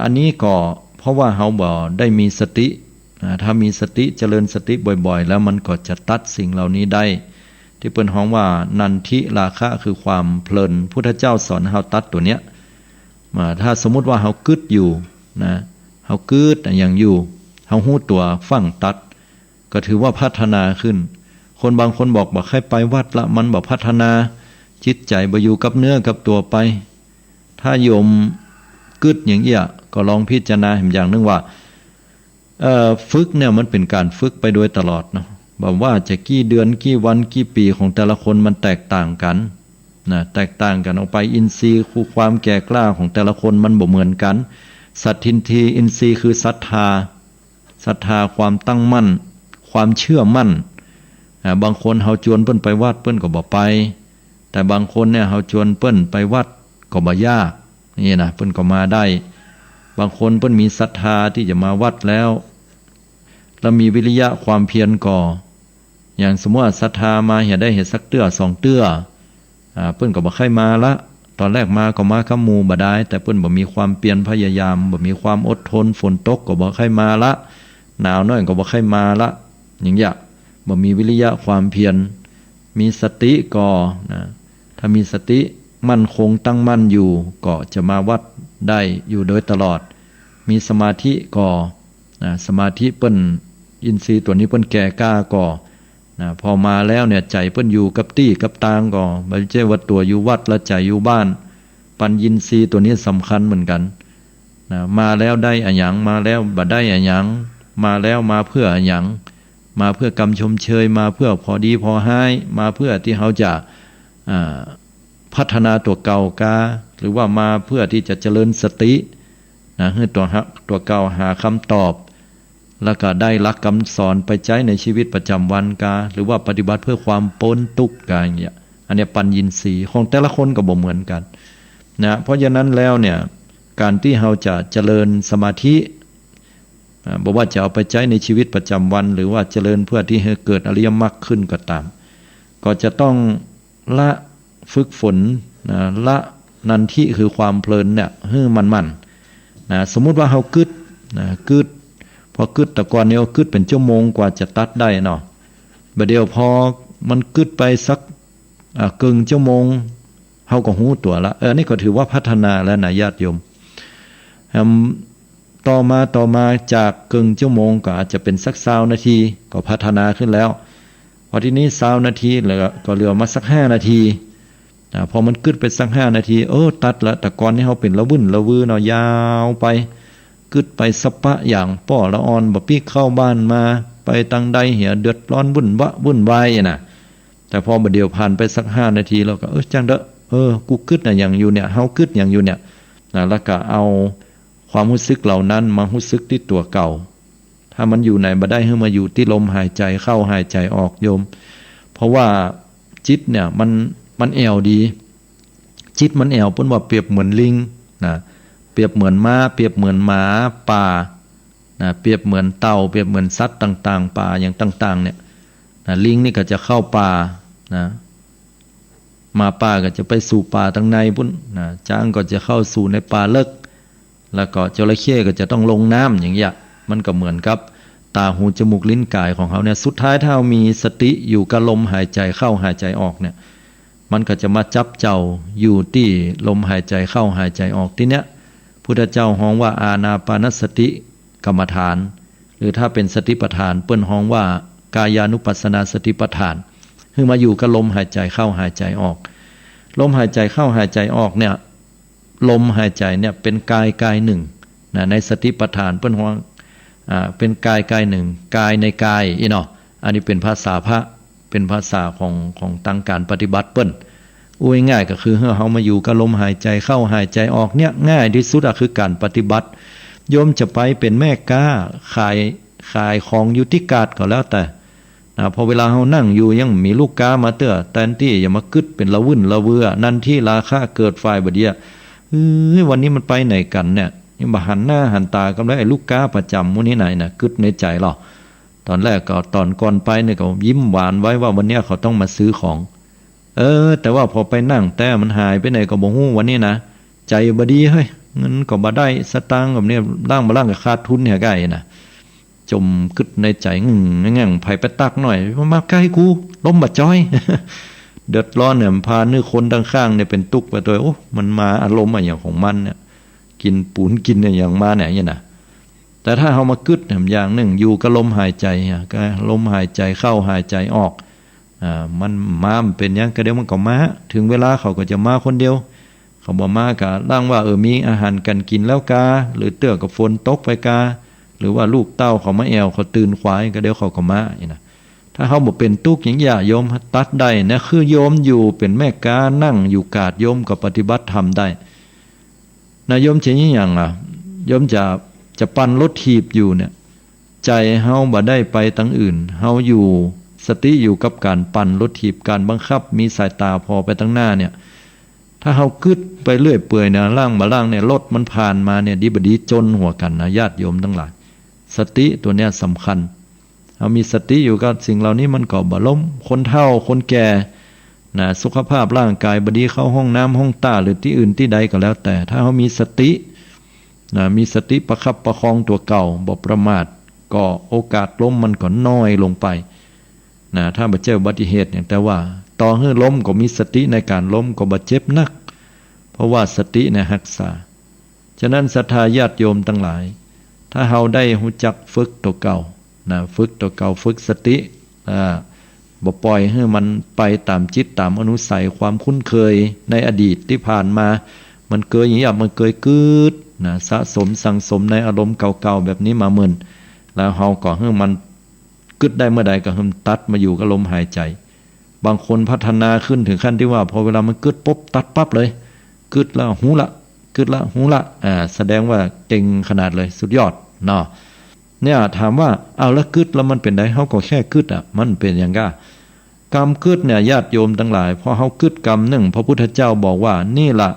อันนี้ก็เพราะว่าเฮาบ่ได้มีสติถ้ามีสติเจริญสติบ่อยๆแล้วมันก็จะตัดสิ่งเหล่านี้ได้ที่เปิ้นฮ้องว่านันทิราคะคือความเพลินพุทธเจ้าสอนเฮาตัดตัวเนี้ยถ้าสมมุติว่าเฮากึดอยู่นะเฮากึดอย่างอยู่เฮาฮู้ตัวฟังตัดก็ถือว่าพัฒนาขึ้นคนบางคนบอกใครไปวัดละมันบ่พัฒนาจิตใจบ่อยู่กับเนื้อกับตัวไปถ้าโยมกึดอย่างเงี้ยก็ลองพิจารณาอย่างนึงว่าฝึกเนี่ยมันเป็นการฝึกไปโดยตลอดเนาะบอกว่าจะกี่เดือนกี่วันกี่ปีของแต่ละคนมันแตกต่างกันนะแตกต่างกันออกไปอินทรีย์คือความแก่กล้าของแต่ละคนมันบ่เหมือนกันสัตทินทีอินทรีย์คือศรัทธาความตั้งมั่นความเชื่อมั่นบางคนเฮาชวนเปิ้นไปวัดเปิ้นก็บ่ไปแต่บางคนเนี่ยเฮาชวนเปิ้นไปวัดก็บ่ยากนี่นะเปิ้นก็มาได้บางคนเปิ้นมีศรัทธาที่จะมาวัดแล้วมีวิริยะความเพียรก่ออย่างสมมติว่าศรัทธามาเห็นได้เห็นสักเตื้อสองเตื้อเปิ้นก็บ่ค่อยมาละตอนแรกมาก็มากับหมู่บ่ได้แต่เปิ้นบ่มีความเพียรพยายามบ่มีความอดทนฝนตกก็บ่ค่อยมาละหนาวน้อยก็บ่ค่อยมาละอย่างเงี้ยบ่มีวิริยะความเพียรมีสติก่อนะถ้ามีสติมั่นคงตั้งมั่นอยู่ก็จะมาวัดได้อยู่โดยตลอดมีสมาธิก่อสมาธิเปิ้นอินทรีย์ตัวนี้เปิ้นแก่กล้าก่อพอมาแล้วเนี่ยใจเปิ้นอยู่กับตี้กับตางก่อไม่ใช่ว่าตัวอยู่วัดแล้วใจอยู่บ้านปัญญินทรีย์ตัวนี้สำคัญเหมือนกันมาแล้วได้อะหยังมาแล้วบ่ได้อะหยังมาแล้วมาเพื่ออะหยังมาเพื่อกรรมชมเชยมาเพื่อพอดีพอให้มาเพื่อที่เขาจะพัฒนาตัวเก่ากาหรือว่ามาเพื่อที่จะเจริญสติให้ตัวเก่าหาคำตอบแล้วก็ได้หลักคำสอนไปใช้ในชีวิตประจำวันกาหรือว่าปฏิบัติเพื่อความพ้นทุกข์กาอย่างเงี้ยอันนี้ปัญญินทรีย์ของแต่ละคนก็บ่เหมือนกันนะเพราะฉะนั้นแล้วเนี่ยการที่เราจะเจริญสมาธิบอกว่าจะเอาไปใช้ในชีวิตประจำวันหรือว่าเจริญเพื่อที่ให้เกิดอริยมรรคขึ้นก็ตามก็จะต้องละฝึกฝนละนันทิคือความเพลินเนี่ยให้มันสมมุติว่าเรากึดพอกึดแต่ก่อนเนี่ยกึดเป็นชั่วโมงกว่าจะตัดได้เนาะบัดเดียวพอมันกึดไปสักครึ่งชั่วโมงเฮาก็หูตัวละนี่ก็ถือว่าพัฒนาแล้วนะญาติโยมต่อมาจากครึ่งชั่วโมงก็อาจจะเป็นสัก20นาทีก็พัฒนาขึ้นแล้วพอทีนี้20นาทีแล้วก็เหลือมาสัก5นาทีพอมันกึดไปสัก5นาทีตัดละแต่ก่อนนี่เฮาเป็นละวึ่นละวือเนาะยาวไปกึดไปสปะอย่างป้อละออนบ่ปีเข้าบ้านมาไป ไปตังใดเหียเดือดร้อนวุ่นวายน่ะแต่พอบัดเดียวผ่านไปสัก5 นาทีเราก็จังเด้อกูกึดน่ะอย่างอยู่เนี่ยเฮากึดอย่างอยู่เนี่ยนะแล้วก็เอาความรู้สึกเหล่านั้นมารู้สึกที่ตัวเก่าถ้ามันอยู่ไหนบ่ได้ให้มาอยู่ที่ลมหายใจเข้าหายใจออกโยมเพราะว่าจิตเนี่ยมันแอวดีจิตมันแอวเพิ่นว่าเปรียบเหมือนลิงนะเปรียบเหมือนม้าเปรียบเหมือนหมาป่านะเปรียบเหมือนเต่าเปรียบเหมือนสัตว์ต่างๆป่าอย่างต่างๆเนี่ยนะลิงนี่ก็จะเข้าป่านะหมาป่าก็จะไปสู่ป่าทางในพุ่นนะช้างก็จะเข้าสู่ในป่าลึกแล้วก็จระเข้ก็จะต้องลงน้ำอย่างเงี้ยมันก็เหมือนกับตาหูจมูกลิ้นกายของเขาเนี่ยสุดท้ายถ้าเรามีสติอยู่กับลมหายใจเข้าหายใจออกเนี่ยมันก็จะมาจับเจ้าอยู่ที่ลมหายใจเข้าหายใจออกที่เนี้ยพุทธเจ้าฮ้องว่าอานาปานสติกรรมฐานหรือถ้าเป็นสติปัฏฐานเปิ้นฮ้องว่ากายานุปัสสนาสติปัฏฐานคือมาอยู่กับลมหายใจเข้าหายใจออกลมหายใจเข้าหายใจออกเนี่ยลมหายใจเนี่ยเป็นกายหนึ่งนะในสติปัฏฐานเปิ้นฮ้องเป็นกายหนึ่งกายในกายเนาะอันนี้เป็นภาษาพระเป็นภาษาของตั้งการปฏิบัติเปิ้นง่ายก็คือเฮามาอยู่กับลมหายใจเข้าหายใจออกเนี่ยง่ายที่สุดคือการปฏิบัติโยมจะไปเป็นแม่ค้าขายของอยู่ที่กาดก็แล้วแต่พอเวลาเฮานั่งอยู่ยังมีลูกค้ามาเตื้อแทนที่อย่ามากึดเป็นละวุ่นละเวอนั่นที่ราคาเกิดฝ่ายบ่เดียวันนี้มันไปไหนกันเนี่ยยังบ่หันหน้าหันตากันแล้วไอ้ลูกค้าประจำมื้อนี้ไหนน่ะกึดในใจหรอตอนแรกก็ตอนก่อนไปเนี่ยก็ยิ้มหวานไว้ว่าวันนี้เขาต้องมาซื้อของแต่ว่าพอไปนั่งแต่มันหายไปไหนก็บ่ฮู้วันนี้นะใจบ่ดีเฮ้ยเงินก็บ่ได้สตางค์แบบนี้ล่างก็ขาดทุนเนี่ยไกน่ะจมกึดในใจงั่งไผไปตักหน่อยมาใกล้กูล้มบ่จ้อย เดือดร้อนเนี่ยพานึกคนข้างๆเนี่ยเป็นตุกไปตัวโอ้มันมาอารมณ์อย่างของมันเนี่ยกินปูนกินอย่างมาเนี่ยน่ะแต่ถ้าเฮามากึดอย่างหนึ่งอยู่กับลมหายใจก็ลมหายใจเข้าหายใจออกมันเป็นอย่างก็เดี๋ยวมันก็มาถึงเวลาเขาก็จะมาคนเดียวเขาบ่มาก็ร่างว่ามีอาหารกันกินแล้วกาหรือเตื้อกับฝนตกไปกาหรือว่าลูกเต้าเขามาแอวเขาตื่นควายก็เดี๋ยวเขาก็มานะถ้าเขาบ่เป็นตุกอย่างอย่าโยมตัดได้นะคือโยมอยู่เป็นแม่กานั่งอยู่กาดโยมก็ปฏิบัติธรรมได้นะโยมสิอย่างล่ะโยมจะปั่นรถถีบอยู่เนี่ยใจเฮาบ่ได้ไปทางอื่นเฮาอยู่สติอยู่กับการปั่นรถถีบการบังคับมีสายตาพอไปทางหน้าเนี่ยถ้าเฮากึดไปเรื่อยเปื่อยนะล่างเนี่ยรถมันผ่านมาเนี่ยดีบดีจนหัวกันนะญาติโยมทั้งหลายสติตัวเนี้ยสำคัญเฮามีสติอยู่กับสิ่งเหล่านี้มันก็บ่ล้มคนเฒ่าคนแก่นะสุขภาพร่างกายบ่ดีเข้าห้องน้ำห้องตาหรือที่อื่นที่ใดก็แล้วแต่ถ้าเฮามีสติมีสติประคับประคองตัวเก่าบ่ประมาทก็โอกาสล้มมันก็น้อยลงไปถ้าบ่เจออุบัติเหตุอย่างแต่ว่าต่อให้ล้มก็มีสติในการล้มก็บ่เจ็บนักเพราะว่าสติเนี่ยรักษาฉะนั้นศรัทธาญาติโยมทั้งหลายถ้าเฮาได้รู้จักฝึกตัวเก่าฝึกตัวเก่าฝึกสติบ่ปล่อยให้มันไปตามจิตตามอนุสัยความคุ้นเคยในอดีตที่ผ่านมามันเกิดอย่างนี้มันเกิดกึดสะสมสังสมในอารมณ์เก่าๆแบบนี้มาหมื่นแล้วเฮาก็ให้มันกึดได้เมื่อใดก็ให้มันตัดมาอยู่กับลมหายใจบางคนพัฒนาขึ้นถึงขั้นที่ว่าพอเวลามันกึดปุ๊บตัดปั๊บเลยกึดแล้วหูละกึดละหูละแสดงว่าเก่งขนาดเลยสุดยอดเนาะเนี่ยถามว่าเอาแล้วกึดแล้วมันเป็นไดเฮาก็แค่กึดมันเป็นอย่างกะกรรมกึดเนี่ยญาติโยมทั้งหลายพอเฮากึดกรรมหนึ่งพระพุทธเจ้าบอกว่านี่ล่ะ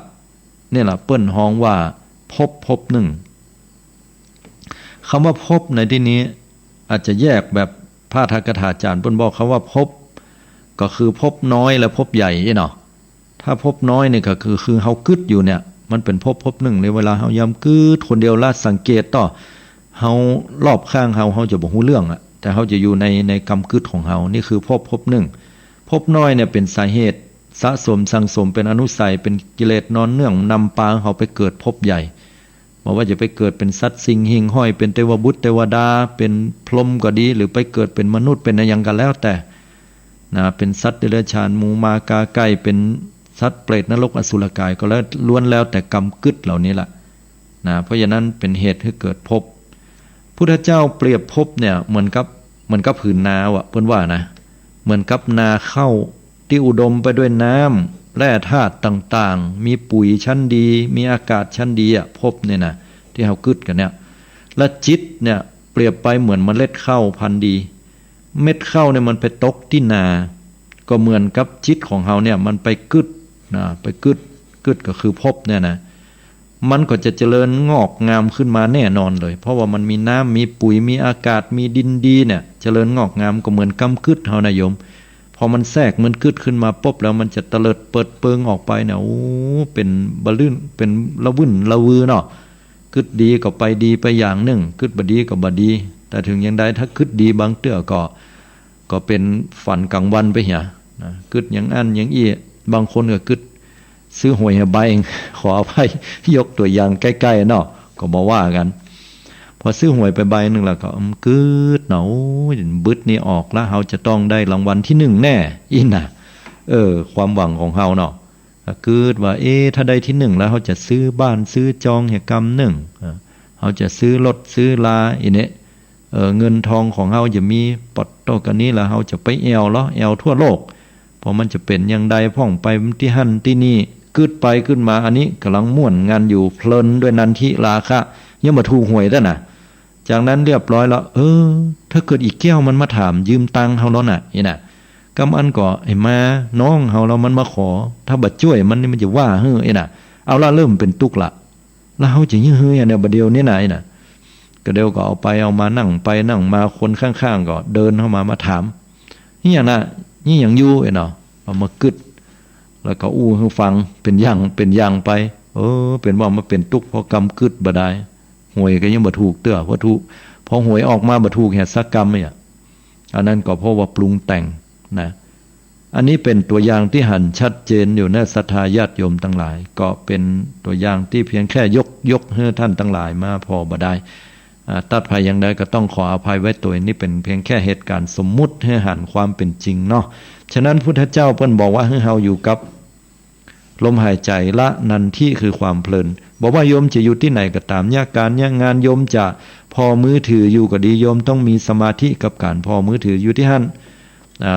เปิ้นฮ้องว่าภพหนึ่งคำว่าภพในที่นี้อาจจะแยกแบบพระทักถาจารย์เปิ้นบอกเขาว่าภพก็คือภพน้อยและภพใหญ่เนาะถ้าภพน้อยนี่ก็คือเฮากึดอยู่เนี่ยมันเป็นภพหนึ่งในเวลาเฮายำกึดคนเดียวละสังเกตต่อเฮารอบข้างเฮาจะบ่ฮู้เรื่องแต่เฮาจะอยู่ในกรรมกึดของเฮานี่คือภพหนึ่งภพน้อยเนี่ยเป็นสาเหตุสะสมสังสมเป็นอนุสัยเป็นกิเลสนอนเนื่องนำพาเฮาไปเกิดภพใหญ่บอกว่าจะไปเกิดเป็นสัตว์สิ่งหิ่งห้อยเป็นเทวบุตรเทวดาเป็นพรหมก็ดีหรือไปเกิดเป็นมนุษย์เป็นอะไรอย่างกันแล้วแต่เป็นสัตว์เดรัจฉานหมูมากาไก่เป็นสัตว์เปรตนรกอสุรกายก็แล้วล้วนแล้วแต่กรรมกึดเหล่านี้ล่ะเพราะฉะนั้นเป็นเหตุให้เกิดภพพุทธเจ้าเปรียบภพเนี่ยเหมือนกับ เหมือนกับผืนนาอ่ะเพิ่นว่านะเหมือนกับนาข้าวที่อุดมไปด้วยน้ำแร่ธาตุต่างๆมีปุ๋ยชั้นดีมีอากาศชั้นดีอ่ะพบเนี่ยนะที่เฮากึดกันเนี่ยและจิตเนี่ยเปรียบไปเหมือนเมล็ดข้าวพันธุ์ดีเม็ดข้าวเนี่ยมันไปตกที่นาก็เหมือนกับจิตของเฮาเนี่ยมันไปกึดนะไปกึดก็คือพบเนี่ยนะมันก็จะเจริญงอกงามขึ้นมาแน่นอนเลยเพราะว่ามันมีน้ำมีปุ๋ยมีอากาศมีดินดีเนี่ยเจริญงอกงามก็เหมือนกำกึดเฮานะโยมพอมันแทรกมันกึดขึ้นมาปุ๊บแล้วมันจะเตลิดเปิดเปิงออกไปเนี่ยโอ้เป็นบะลื่นเป็นละวุ่นละวือเนาะกึดดีก็ไปดีไปอย่างหนึ่งกึดบ่ดีก็บ่ดีแต่ถึงอย่างใดถ้ากึดดีบางเตื้อก็เป็นฝันกลางวันไปเหียนะกึดอย่างอันอย่างอี้บางคนก็กึดซื้อหวยใบเองขออภัยยกตัวอย่างใกล้ๆเนาะก็บ่ว่ากันพอซื้อหวยไปใบนึงแล้วก็กึดเนาบึดนี่ออกแล้วเฮาจะต้องได้รางวัลที่1แน่อีน่ะความหวังของเฮาเนาะกึดว่าถ้าได้ที่1แล้วเฮาจะซื้อบ้านซื้อจองเหตุกรรมหนึ่งเฮาจะซื้อรถซื้อลาอีเนี่ยเงินทองของเฮาจะมีปอดโตกันนี้แล้วเฮาจะไปแอวทั่วโลกพอมันจะเป็นอย่างใดพ่องไปที่หั่นที่นี่กึดไปขึ้นมาอันนี้กำลังม่วนงานอยู่เพลินด้วยนันทิราคะยังมาถูกหวยแล้วน่ะจากนั้นเรียบร้อยแล้วถ้าเกิดอีกแก้วมันมาถามยืมตังค์เฮาแล้วน่ะนี่น่ะกำอันก็ไอ้มาน้องเฮาแล้วมันมาขอถ้าบ่ช่วยมันนี่มันจะว่าเฮ้อไอ้น่ะเอาละเริ่มเป็นตุกละแล้วเฮาจะยื้อเฮ้ยเนี่ยบ่เดียวนี่น่ะไอ้น่ะก็เดี๋ยวก็เอาไปเอามานั่งไปนั่งมาคนข้างๆก็เดินเข้ามาถามนี่อย่างน่ะนี่อย่างอยู่ไอ้เนาะเอามากึดแล้วก็อู้ให้ฟังเป็นอย่างไปเป็นว่ามาเป็นตุกเพราะกรรมกึดบ่ได้หวยก็ยังบ่ถูกเตื้อเพราะถูกพอหวยออกมาบ่ถูกแห่สักกรรมเนี่ยอันนั้นก็เพราะว่าปรุงแต่งนะอันนี้เป็นตัวอย่างที่หันชัดเจนอยู่ในศรัทธาญาติโยมทั้งหลายก็เป็นตัวอย่างที่เพียงแค่ยกให้ท่านทั้งหลายมาพอบ่ได้ตัดภัยอย่างใดก็ต้องขออภัยไว้ตัวนี้เป็นเพียงแค่เหตุการณ์สมมุติให้หันความเป็นจริงเนาะฉะนั้นพุทธเจ้าเพิ่นบอกว่าให้เฮาอยู่กับลมหายใจละนันทิคือความเพลินบอกว่าโยมจะอยู่ที่ไหนก็ตามยากการยากงานโยมจะพอมือถืออยู่ก็ดีโยมต้องมีสมาธิกับการพอมือถืออยู่ที่หั่น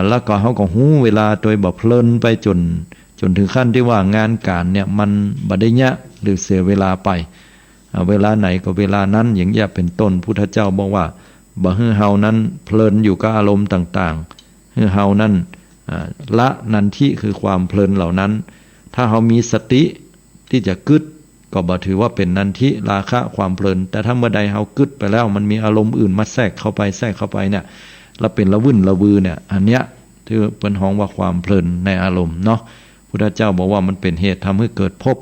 แล้วก็เฮาก็ฮู้เวลาโดยบ่เพลินไปจนถึงขั้นที่ว่างานการเนี่ยมันบ่ได้ยะหรือเสียเวลาไปเวลาไหนก็เวลานั้นอย่างนี้เป็นต้นพุทธเจ้าบอกว่าบ่ให้เฮานั้นเพลินอยู่กับอารมณ์ต่างๆให้เฮานั้นละนันทิคือความเพลินเหล่านั้นถ้าเฮามีสติที่จะกึดก็บ่ถือว่าเป็นนันทิราคะความเพลินแต่ถ้าเมื่อใดเฮากึดไปแล้วมันมีอารมณ์อื่นมาแทรกเข้าไปเนี่ยแล้วเป็นละวุ่นละวือเนี่ยอันเนี้ยที่เป็นฮ้องว่าความเพลินในอารมณ์เนาะพุทธเจ้าบอกว่ามันเป็นเหตุทำให้เกิดภพ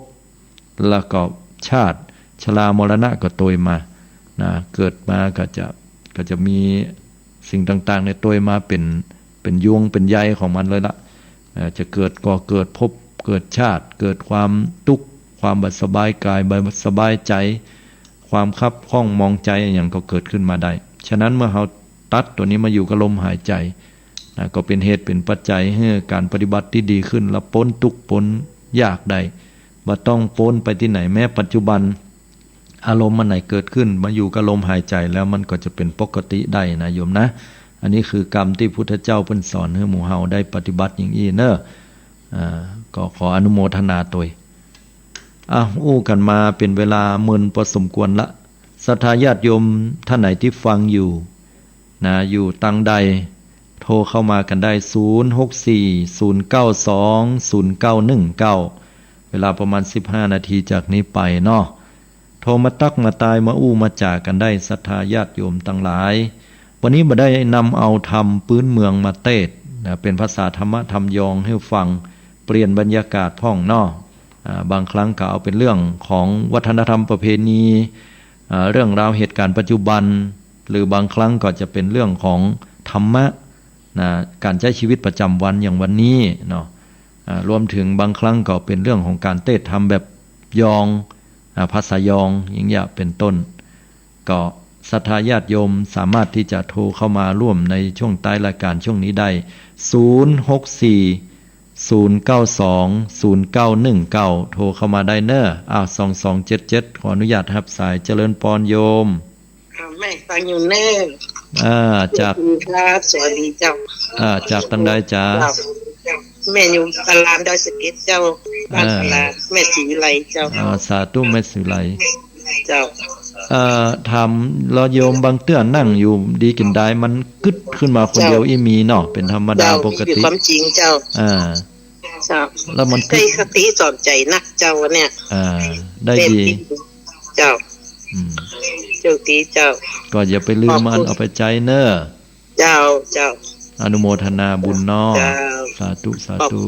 แล้วก็ชาติชรามรณะก็โตยมานะเกิดมาก็จะมีสิ่งต่างๆในโตยมาเป็นยวงเป็นใยของมันเลยละจะเกิดก็เกิดภพเกิดชาติเกิดความทุกข์ความบัดสบายกายบัดสบายใจความคับข้องมองใจอย่างก็เกิดขึ้นมาได้ฉะนั้นเมื่อเราตัดตัวนี้มาอยู่กับลมหายใจนะก็เป็นเหตุเป็นปัจจัยให้การปฏิบัติที่ดีขึ้นและพ้นทุกข์พ้นยากได้บ่ต้องพ้นไปที่ไหนแม้ปัจจุบันอารมณ์มันไหนเกิดขึ้นมาอยู่กับลมหายใจแล้วมันก็จะเป็นปกติได้นะโยมนะอันนี้คือกรรมที่พุทธเจ้าเพิ่นสอนให้หมู่เฮาได้ปฏิบัติอย่างนี้เนอะก็ขออนุโมทนาตัวอู้กันมาเป็นเวลามึนพอสมควรละศรัทธาญาติโยมท่านไหนที่ฟังอยู่นะอยู่ตังใดโทรเข้ามากันได้0640920919เวลาประมาณ15นาทีจากนี้ไปเนาะโทรมาตักมาตายมาอู้มาจากกันได้ศรัทธาญาติโยมทั้งหลายวันนี้บ่ได้นำเอาธรรมพื้นเมืองมาเทศนะเป็นภาษาธรรมะธรรมยองให้ฟังเปลี่ยนบรรยากาศพ่องเนาะบางครั้งก็เอาเป็นเรื่องของวัฒนธรรมประเพณีเรื่องราวเหตุการณ์ปัจจุบันหรือบางครั้งก็จะเป็นเรื่องของธรรมะนะการใช้ชีวิตประจำวันอย่างวันนี้เนาะรวมถึงบางครั้งก็เป็นเรื่องของการเทศธรรมแบบยองภาษายองอย่างเงี้ยเป็นต้นก็ศรัทธาญาติโยมสามารถที่จะโทรเข้ามาร่วมในช่วงท้ายรายการช่วงนี้ได้0640920919โทรเข้ามาได้เนอะ2277ขออนุญาตรับสายเจริญพรโยมแม่ฟังอยู่เนิ่น จาก ครับสวัสดีเจ้าจากตั้งใดจ้าแม่อยู่ตลาดดอยสะเก็ดเจ้าบ้านตลาดแม่ศรีวิไลเจ้าสาธุแม่สิไลเจ้าถามเราโยมบางเตื้อนั่งอยู่ดีกินได้มันกึดขึ้นมาคนเดียวอีมีเนาะเป็นธรรมดาปกติความจริงเจ้าเจ้าแล้วมันได้สติสอนใจนักเจ้าเนี่ยได้ดีเจ้าเจ้าตีเจ้าก็อย่าไปลืมมันเอาไปใจเนอะเจ้าอนุโมทนาบุญเนาะสาธุสาธุ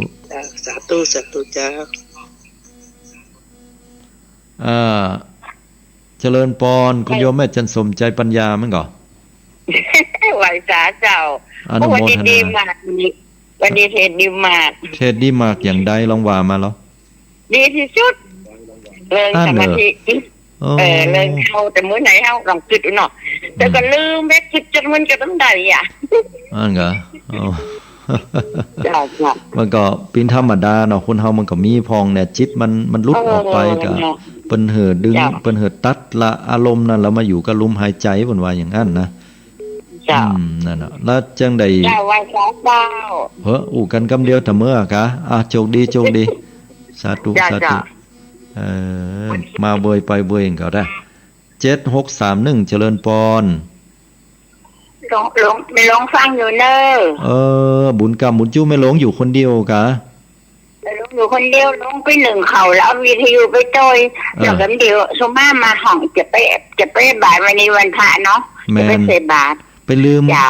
สาธุสาธุเจ้าเจริญปอนคุณโยมแม่จันสมใจปัญญามั้งก่อไหวสาเจ้าวันนี้ดีมากวันนี้เทศดีมากเทศดีมากอย่างใดลองว่ามาเหรอดีที่สุดเรื่องสมาธิเรื่องเข้าแต่มื้อไหนเข้าลองคิดดูเนาะแต่ก็ลืมแม่คิดจนมันจะต้องได้อ่ะเหรอมันก็เป็นธรรมดาเนาะคนเฮามันก็มีพองเนี่ยจิตมันลุกออกไปก็เปิ้นเหิดดึงเปิ้นเหิดตัดละอารมณ์นั้นแล้วมาอยู่กับลมหายใจเพิ่นว่าอย่างนั้นนะนั่นน่ะแล้วจังได๋ว่าสาเจ้าอู้กันกำเดียวแต่เมื่อกะโชคดีสาธุสาธุมาเบยไปเบยก็ได้7631เจริญปอนไม่ลงฟังอยู่เนอบุญกรรมบุญจู้ไม่ลงอยู่คนเดียวกะลงอยู่คนเดียวลงไปหนึ่งเขาแล้ววิทยุไปโจยแล้วกันเดียวสมมาห้องจะไปบาทวันนี้วันพระเนาะจะไปใส่บาทไปลืมนะ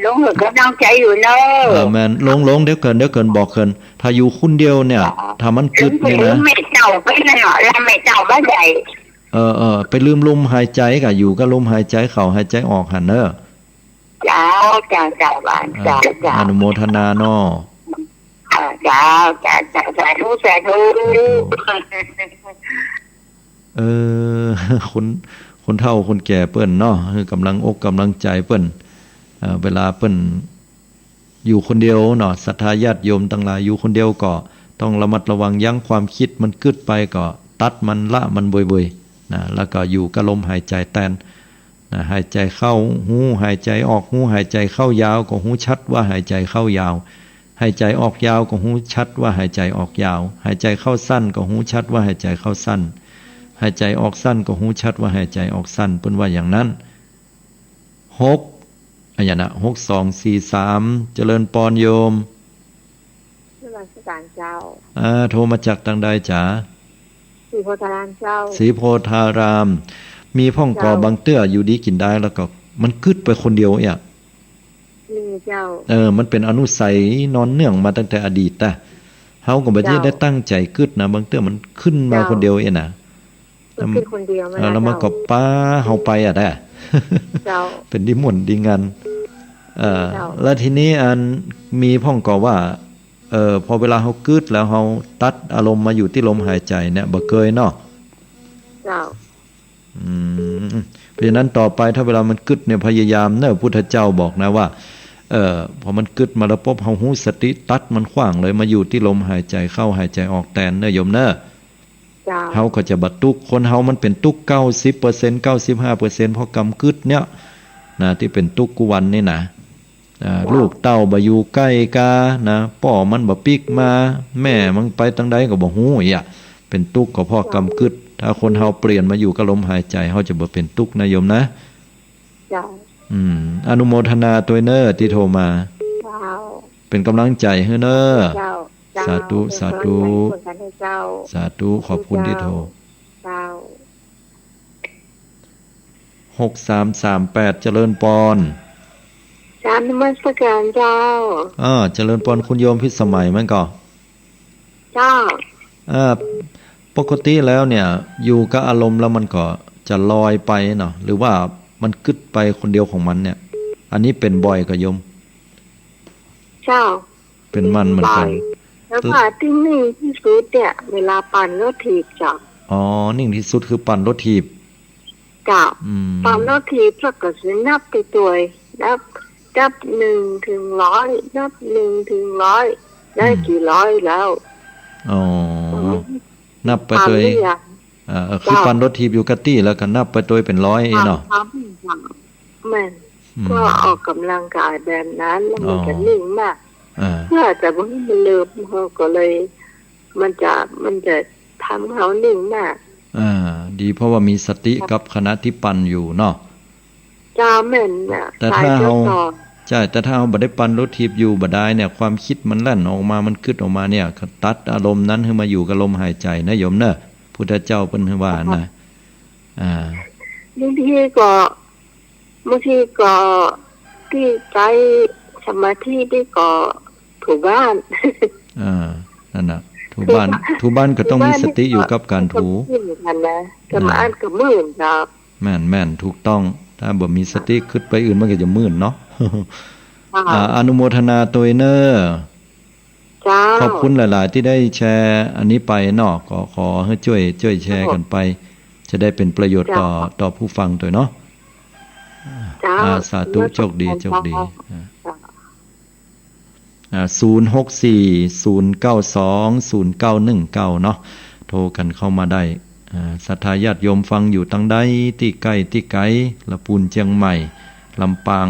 ลงก็ตั้งใจอยู่เนอแม่นลงเดี๋ยวเกินบอกเกินถ้าอยู่คนเดียวเนี่ยถ้ามันกึดนี่นะไม่เจ้าไปนั่นเนาะแล้วไม่เจ้าบ้านใหญ่ไปลืมลมหายใจกะอยู่กับลมหายใจเข้าหายใจออกหั่นเด้อจ้าบ้านจ้าอนุโมทนาเนาะจ้าสาธุคนเฒ่าคนแก่เปิ้นเนาะคือกำลังอกกำลังใจเปิ้นเวลาเปิ้นอยู่คนเดียวเนาะศรัทธาญาติโยมทั้งหลายอยู่คนเดียวก็ต้องระมัดระวังยั้งความคิดมันกึดไปก็ตัดมันละมันบ่อยๆนะแล้วก็อยู่กับลมหายใจแทนนะหายใจเข้าหูหายใจออกหูหายใจเข้ายาวก็หูชัดว่าหายใจเข้ายาวหายใจออกยาวก็หูชัดว่าหายใจออกยาวหายใจเข้าสั้นก็หูชัดว่าหายใจเข้าสั้นหายใจออกสั้นก็หูชัดว่าหายใจออกสั้นเพิ่นว่าอย่างนั้น6243เจริญปอนโยมนมัสการเจ้าโทรมาจากทางใดจ๋าศรีโพธารามเจ้าศรีโพธารามมีพ่องกอบางเตื้ออยู่ดีกินได้แล้วก็มันกึดไปคนเดียวอ่ะมีเจ้ามันเป็นอนุสัยนอนเนื่องมาตั้งแต่อดีตแต่เฮาก็บ่ได้ตั้งใจกึดนะบางเตื้อมันขึ้นมาคนเดียวเองน่ะขึ้นคนเดียวแล้วมันก็ป้าเฮาไปอ่ะได้เจ้าเป็นดิมนต์ดีงานแล้วทีนี้อันมีพ่องกอว่าพอเวลาเฮากึดแล้วเฮาตัดอารมณ์มาอยู่ที่ลมหายใจเนี่ยบ่เคยเนาะเจ้าเพราะฉะนั้นต่อไปถ้าเวลามันกึดเนี่ยพยายามเนอะพุทธเจ้าบอกนะว่าพอมันกึดมาแล้วปุ๊บเฮาฮู้สติตัดมันขว้างเลยมาอยู่ที่ลมหายใจเข้าหายใจออกแทนเนอะโยมเนอะเฮาก็จะบัดตุกคนเฮามันเป็นตุก 90% 95% เพราะกรรมกึดเนี่ยนะที่เป็นตุกกุวันนี่นะลูกเต้าบ่อยู่ใกล้กานะพ่อมันบ่ปิกมาแม่มันไปทางใดก็บ่ฮู้อีกเป็นตุกก็เพราะกรรมกึดถ้าคนเฮาเปลี่ยนมาอยู่กับลมหายใจเฮาจะบ่เป็นตุกนะโยมนะจ้ะอนุโมทนาตัวเนอที่โทรมาเป็นกำลังใจให้เนอสาธุสาธุขอบคุณที่โทร6338เจริญปอนนมัสการเจ้าเจริญปอนคุณโยมพิสมัยมั้งก็เจ้าปกติแล้วเนี่ยอยู่กับอารมณ์แล้วมันก็จะลอยไปเนาะหรือว่ามันกึดไปคนเดียวของมันเนี่ยอันนี้เป็นบ่อยกับโยมเจ้าเป็นมันเหมือนกันแล้วว่าที่นิ่งที่สุดเนี่ยเวลาปั่นรถถีบจ้ะนิ่งที่สุดคือปั่นรถถีบจ้ะปั่นรถถีบแล้วก็สินับไปตัวนับ1 ถึง 100นับ1 ถึง 100ได้กี่ร้อยแล้วนับไปโดยคือปั่นรถถีบอยู่กะตี้แล้วก็นับไปโดยเป็น100เนาะแม่น ก็ออกกำลังกายแบบนั้นแล้วมันจะนิ่งมาก อ่า เพื่อแต่ว่ามันเลิมเขาก็เลย มันจะทำเขานิ่งมาก ดีเพราะว่ามีสติกับคณะที่ปั่นอยู่เนาะ จ้าแม่นน่ะ แต่ถ้าเรา สยจ้ต่อ ใช่แต่ถ้าเราบ่ได้ปั่นรถถีบอยู่บ่ได้เนี่ยความคิดมันแล่นออกมามันคิดออกมาเนี่ยก็ตัดอารมณ์นั้นให้มาอยู่กับลมหายใจนะโยมเนอะพุทธเจ้าเพิ่นให้ว่านะบางทีก็ที่ใจสมาธิที่ก็ถูบ้าน นั่นน่ะถูบ้านก็ต้องมีสติอยู่กับการถู กันนะกำอ่านกับมื่นครับ แม่นถูกต้องถ้าบ่มีสติคิดไปอื่นมันก็จะมืดเนาะ อนุโมทนาตัวเนอร์ จ้า ขอบคุณหลายๆที่ได้แชร์อันนี้ไปเนาะก็ขอให้ช่วยแชร์กันไป จะได้เป็นประโยชน์ต่อผู้ฟังตัวเนาะ จ้า สาธุโชคดี064 092 0919เนาะโทรกันเข้ามาได้ศรัทธาญาติโยมฟังอยู่ตั้งใดที่ใกล้ที่ไกลละปูนเชียงใหม่ลำปาง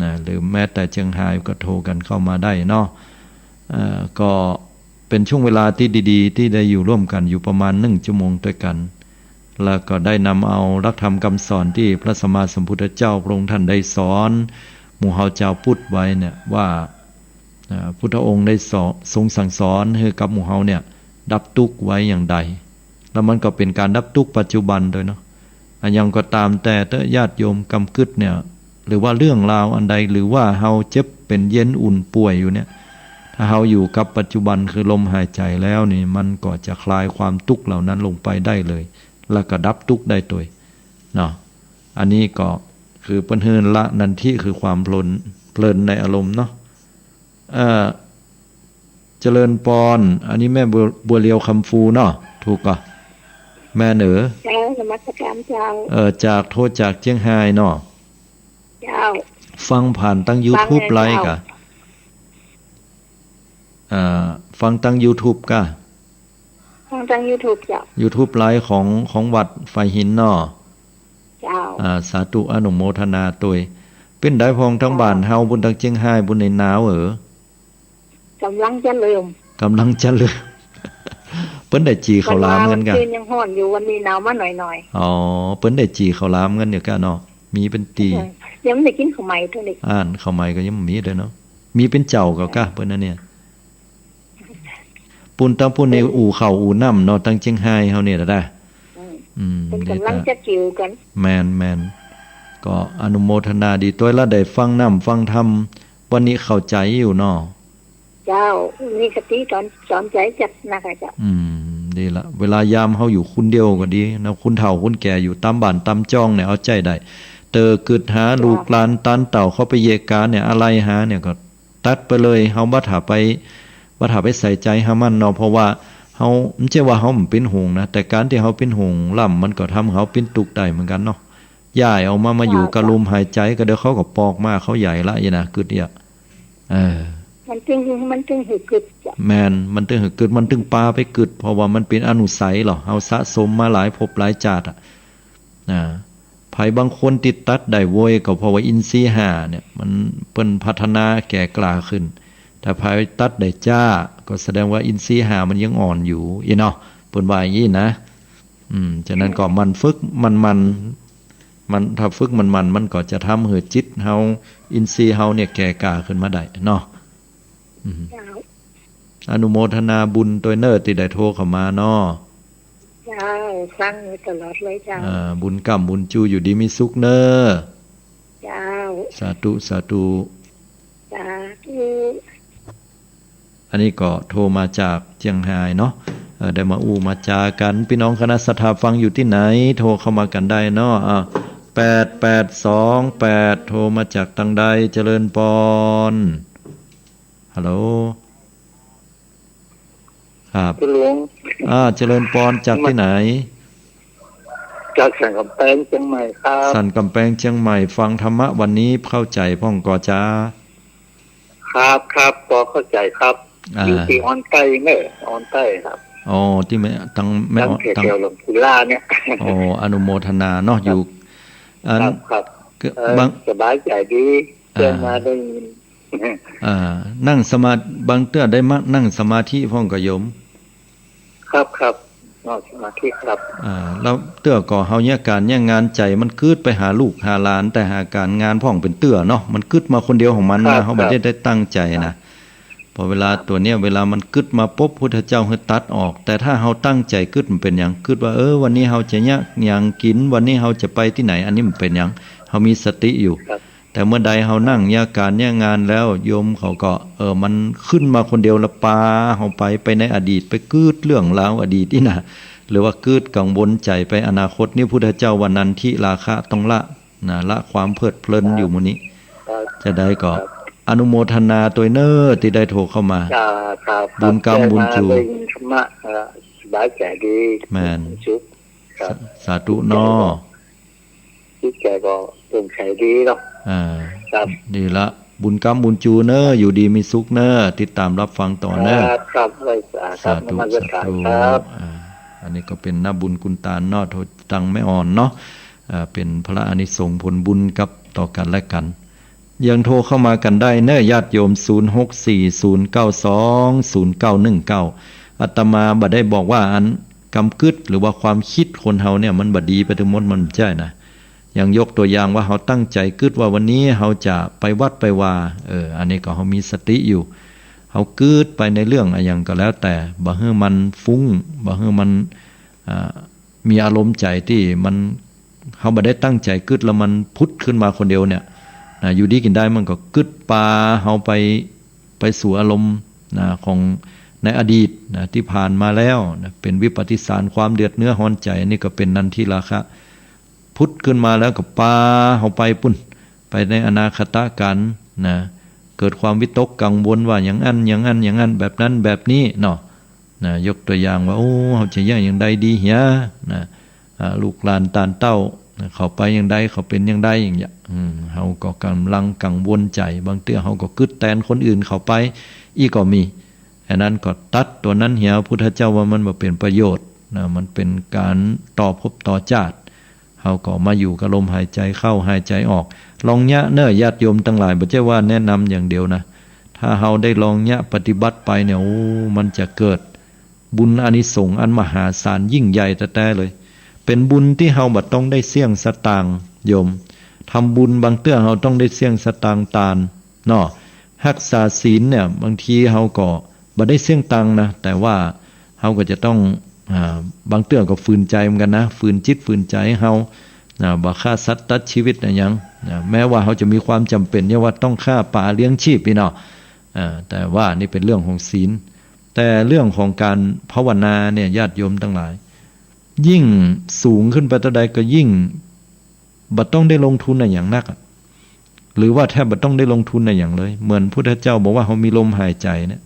นะหรือแม้แต่เชียงรายก็โทรกันเข้ามาได้เนาะก็เป็นช่วงเวลาที่ดีๆที่ได้อยู่ร่วมกันอยู่ประมาณ1 ชั่วโมงด้วยกันแล้วก็ได้นำเอาหลักธรรมคำสอนที่พระสัมมาสัมพุทธเจ้าพระองค์ท่านได้สอนหมู่เฮาชาวพุทธไว้เนี่ยว่าพุทธองค์ได้ทรงสั่งสอนให้กับหมู่เฮาเนี่ยดับทุกข์ไว้อย่างใดแล้วมันก็เป็นการดับทุกข์ปัจจุบันโดยเนาะยังก็ตามแต่ญาติโยมกำกึดเนี่ยหรือว่าเรื่องราวอันใดหรือว่าเฮาเจ็บเป็นเย็นอุ่นป่วยอยู่เนี่ยถ้าเฮาอยู่กับปัจจุบันคือลมหายใจแล้วนี่มันก็จะคลายความทุกข์เหล่านั้นลงไปได้เลยแล้วก็ดับทุกข์ได้ตัวเนาะอันนี้ก็คือเปิ้นเฮือนละนันทิคือความเพลินในอารมณ์เนาะเจริญปอนอันนี้แม่บัวเรียวคำฟูเนาะถูกก่ะแม่เหนือ เจ้านมัสการเจ้า จากโทษจากเจียงไฮ้เนาะ เจ้า ฟังผ่านตั้ง YouTube ไลฟ์กะฟังตั้ง YouTube กะฟังทาง YouTube เจ้า YouTube ไลฟ์ของวัดไฟหินเนาะ เจ้า สาธุอนุโมทนาตวยเป็นได้พองทั้งบ้านเฮาบุญทั้งเจียงไฮ้บุญในหนาวกำลังจะลืม กำลังจะลืม เปิ้นได้จีข้าวหลามกันกะ คืนยังฮ้อนอยู่วันนี้หนาวมาหน่อยๆ อ๋อเปิ้นได้จีข้าวหลามกันอยู่กะเนาะมีเป็นตี ยังไม่ได้กินข้าวใหม่เท่านี้ ข้าวใหม่ก็ยังมีเด้อเนาะมีเป็นเจ้าก็กะเปิ้นน่ะเนี่ยปุ่นตั้งปุ่นในอู่ข้าวอู่น้ำเนาะตั้งเชียงไฮ้เฮาเนี่ยได้เป็นกำลังจะจิวกันแม่นก็อนุโมทนาดีตัวละได้ฟังน้ำฟังธรรมวันนี้เข้าใจอยู่เนาะเจ้ามีสติสอนใจจัดนะคะเจ้าดีละเวลายามเฮาอยู่คนเดียวก็ดีนะคุณเฒ่าคุณแก่อยู่ตามบ้านตามจ้องเนี่ยเอาใจได้เตอเกิดหาลูกหลานตันเต่าเข้าไปเยกาเนี่ยอะไรหาเนี่ยก็ตัดไปเลยเฮาบ่ถ้าไปใส่ใจหามันเนาะเพราะว่าเฮาไม่ใช่ว่าเฮามันเป็นหงนะแต่การที่เฮาเป็นหงล่ำมันก็ทำเฮาเป็นตุกได้เหมือนกันเนาะย้ายเอามาอยู่กับลมหายใจก็เดี๋ยวเขาก็ปอกมาเขาใหญ่ละอีนะกึดเนี่ยมันตึงหือกึดแม่นมันตึงหือกึดมันตึงปลาไปกึดเพราะว่ามันเป็นอนุสัยหรอเฮาสะสมมาหลายภพหลายชาติไผบางคนติดตัดได้โวยก็เพราะว่าอินทรีย์5เนี่ยมันเปิ้นพัฒนาแก่กล้าขึ้นแต่ไผตัดได้จ้าก็แสดงว่าอินทรีย์5มันยังอ่อนอยู่อีเนาะเปิ้นว่าอย่างนี้นะฉะนั้นก็มันฝึกมันถ้าฝึกมันก็จะทำให้จิตเฮาอินทรีย์เฮาเนี่ยแก่กล้าขึ้นมาได้เนาะอนุโมทนาบุญตัวเนอร์ที่ได้โทรเข้ามาเนาะฟังตลอดเลยจ้าบุญกรรมบุญจูอยู่ดีมีสุขเนอจ้าสาธุสาธุอันนี้ก็โทรมาจากเชียงรายเนาะได้มามาจากันพี่น้องคณะศรัทธาฟังอยู่ที่ไหนโทรเข้ามากันได้เนาะ8828โทรมาจากทางใดเจริญปอนฮัลโหลครับหลวงเจริญปอนจากที่ไหนจากสันกำแพงเชียงใหม่ครับสันกำแพงเชียงใหม่ฟังธรรมะวันนี้เข้าใจพ่องกอจ้าครับพอเข้าใจครับอยู่ที่ออนใต้เนอะออนใต้ครับที่ไม่ตั้งเกี่ยวลงพุล่าเนี่ยอนุโมทนาเนาะอยู่ครับ ก็บาง สบายใจดีเพื่อนมาได้ นั่งสมาบางเตื้อได้มานั่งสมาธิพ่องก็โยม ครับนอกสมาธิครับ แล้วเตื้อก่อเฮาเนี่ยการเนี่ยงานใจมันกึดไปหาลูกหาหลานแต่หาการงานพ่องเป็นเตื้อเนาะมันกึดมาคนเดียวของมันนะเฮาบ่ได้ตั้งใจนะพอเวลาตัวเนี้ยเวลามันกึดมาปุ๊บพุทธเจ้าให้ตัดออกแต่ถ้าเฮาตั้งใจกึดมันเป็นหยังกึดว่าวันนี้เฮาจะเนี่ยหยังกินวันนี้เฮาจะไปที่ไหนอันนี้มันเป็นหยังเฮามีสติอยู่แต่เมื่อใดเฮานั่งเนี่ยการเนี่ยงานแล้วโยมเขาก็มันขึ้นมาคนเดียวละปาเฮาไปในอดีตไปกึดเรื่องราวอดีตนี่นะหรือว่ากึดกังวลใจไปอนาคตนี่พุทธเจ้าวันนั้นที่ราคะต้องละความเพลิดเพลินอยู่มื้อนี้จะได้ก็อนุโมทนาตัวเน้อที่ได้โทรเข้ามาบุญกรรมบุญจูธรรมะสบายใจดีแม่นสาธุน้อที่แกก็เป็นใจดีเนาะดีละบุญกรรมบุญจูเน้ออยู่ดีมีสุขเน้อติดตามรับฟังต่อเน้อครับสาธุอันนี้ก็เป็นหน้าบุญกุณตาลเนาะโทตังไม่อ่อนเนาะเป็นพระอานิสงส์ผลบุญกับต่อกันและกันยังโทรเข้ามากันได้เน้อญาติโยม0640920919อาตมาบ่ได้บอกว่าอันกำกึดหรือว่าความคิดคนเฮาเนี่ยมันบ่ดีไปทั้งหมดมันใช่นะอย่างยกตัวอย่างว่าเฮาตั้งใจกึดว่าวันนี้เฮาจะไปวัดไปว่าอันนี้ก็เฮามีสติอยู่เฮากึดไปในเรื่องอะไรอย่างก็แล้วแต่บ่ให้มันฟุ้งบ่ให้มันมีอารมณ์ใจที่มันเฮาบ่ได้ตั้งใจกึดแล้วมันพุทธขึ้นมาคนเดียวเนี่ยอยู่ดีกินได้มันก็กึดปาเฮาไปสู่อารมณ์ของในอดีตที่ผ่านมาแล้วเป็นวิปฏิสารความเดือดเนื้อร้อนใจนี่ก็เป็นนันทิราคะพุทธขึ้นมาแล้วก็ปาเฮาไปปุ่นไปในอนาคตการเกิดความวิตกกังวลว่าอย่างนั้นแบบนั้นแบบนี้เนาะยกตัวอย่างว่าเฮาจะอย่างใดดีเหียลูกหลานตานเต้าเขาไปอย่างใดเขาเป็นอย่างใดอย่างเงี้ยเฮาก็กำลังกังวลใจบางเตื้อเฮาก็กึดแทนคนอื่นเขาไปอีกก็มีอันนั้นก็ตัดตัวนั้นเหียพุทธเจ้าว่ามันบ่เป็นประโยชน์มันเป็นการต่อภพต่อชาติเฮาก็มาอยู่กับลมหายใจเข้าหายใจออกลองยะเน้อญาติโยมทั้งหลายบ่ใช่ว่าแนะนำอย่างเดียวนะถ้าเฮาได้ลองยะปฏิบัติไปเนี่ยมันจะเกิดบุญอานิสงส์อันมหาศาลยิ่งใหญ่แท้ๆเลยเป็นบุญที่เฮาบ่ต้องได้เสี่ยงสตางค์โยมทำบุญบางเตื้อเฮาต้องได้เสี่ยงสตางค์ตาลเนาะรักษาศีลเนี่ยบางทีเฮาก็บ่ได้เสี่ยงตังค์นะแต่ว่าเฮาก็จะต้องบางเตื้อก็ฝืนใจเหมือนกันนะฝืนจิตฝืนใจเฮาบ่ฆ่าสัตว์ตัดชีวิตหยังแม้ว่าเฮาจะมีความจำเป็นว่าต้องฆ่าป่าเลี้ยงชีพพี่เนาะแต่ว่านี่เป็นเรื่องของศีลแต่เรื่องของการภาวนาเนี่ยญาติโยมทั้งหลายยิ่งสูงขึ้นไปเท่าใดก็ยิ่งบ่ต้องได้ลงทุนในอย่างนักหรือว่าแทบบ่ต้องได้ลงทุนในอย่างเลยเหมือนพุทธเจ้าบอกว่าเฮามีลมหายใจเนี่ย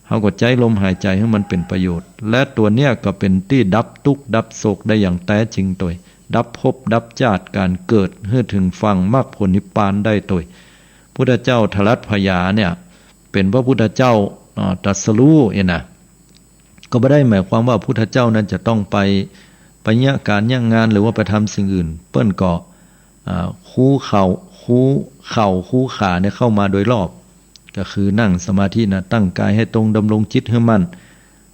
เฮาก็ใจลมหายใจให้มันเป็นประโยชน์และตัวเนี้ยก็เป็นที่ดับทุกข์ดับโศกได้อย่างแท้จริงตัวดับภพดับชาติการเกิดให้ถึงฝั่งมรรคผลนิพพานได้ตัวพุทธเจ้าทรัตพยาเนี่ยเป็นพระพุทธเจ้าตรัสรู้นะก็ไม่ได้หมายความว่าพุทธเจ้านั้นจะต้องไปเนี่ยการเนี่ยงานหรือว่าไปทำสิ่งอื่นเปิ้นก็คู่เข่าคู่ขาเนี่ยเข้ามาโดยรอบก็คือนั่งสมาธินะตั้งกายให้ตรงดำรงจิตให้มั่น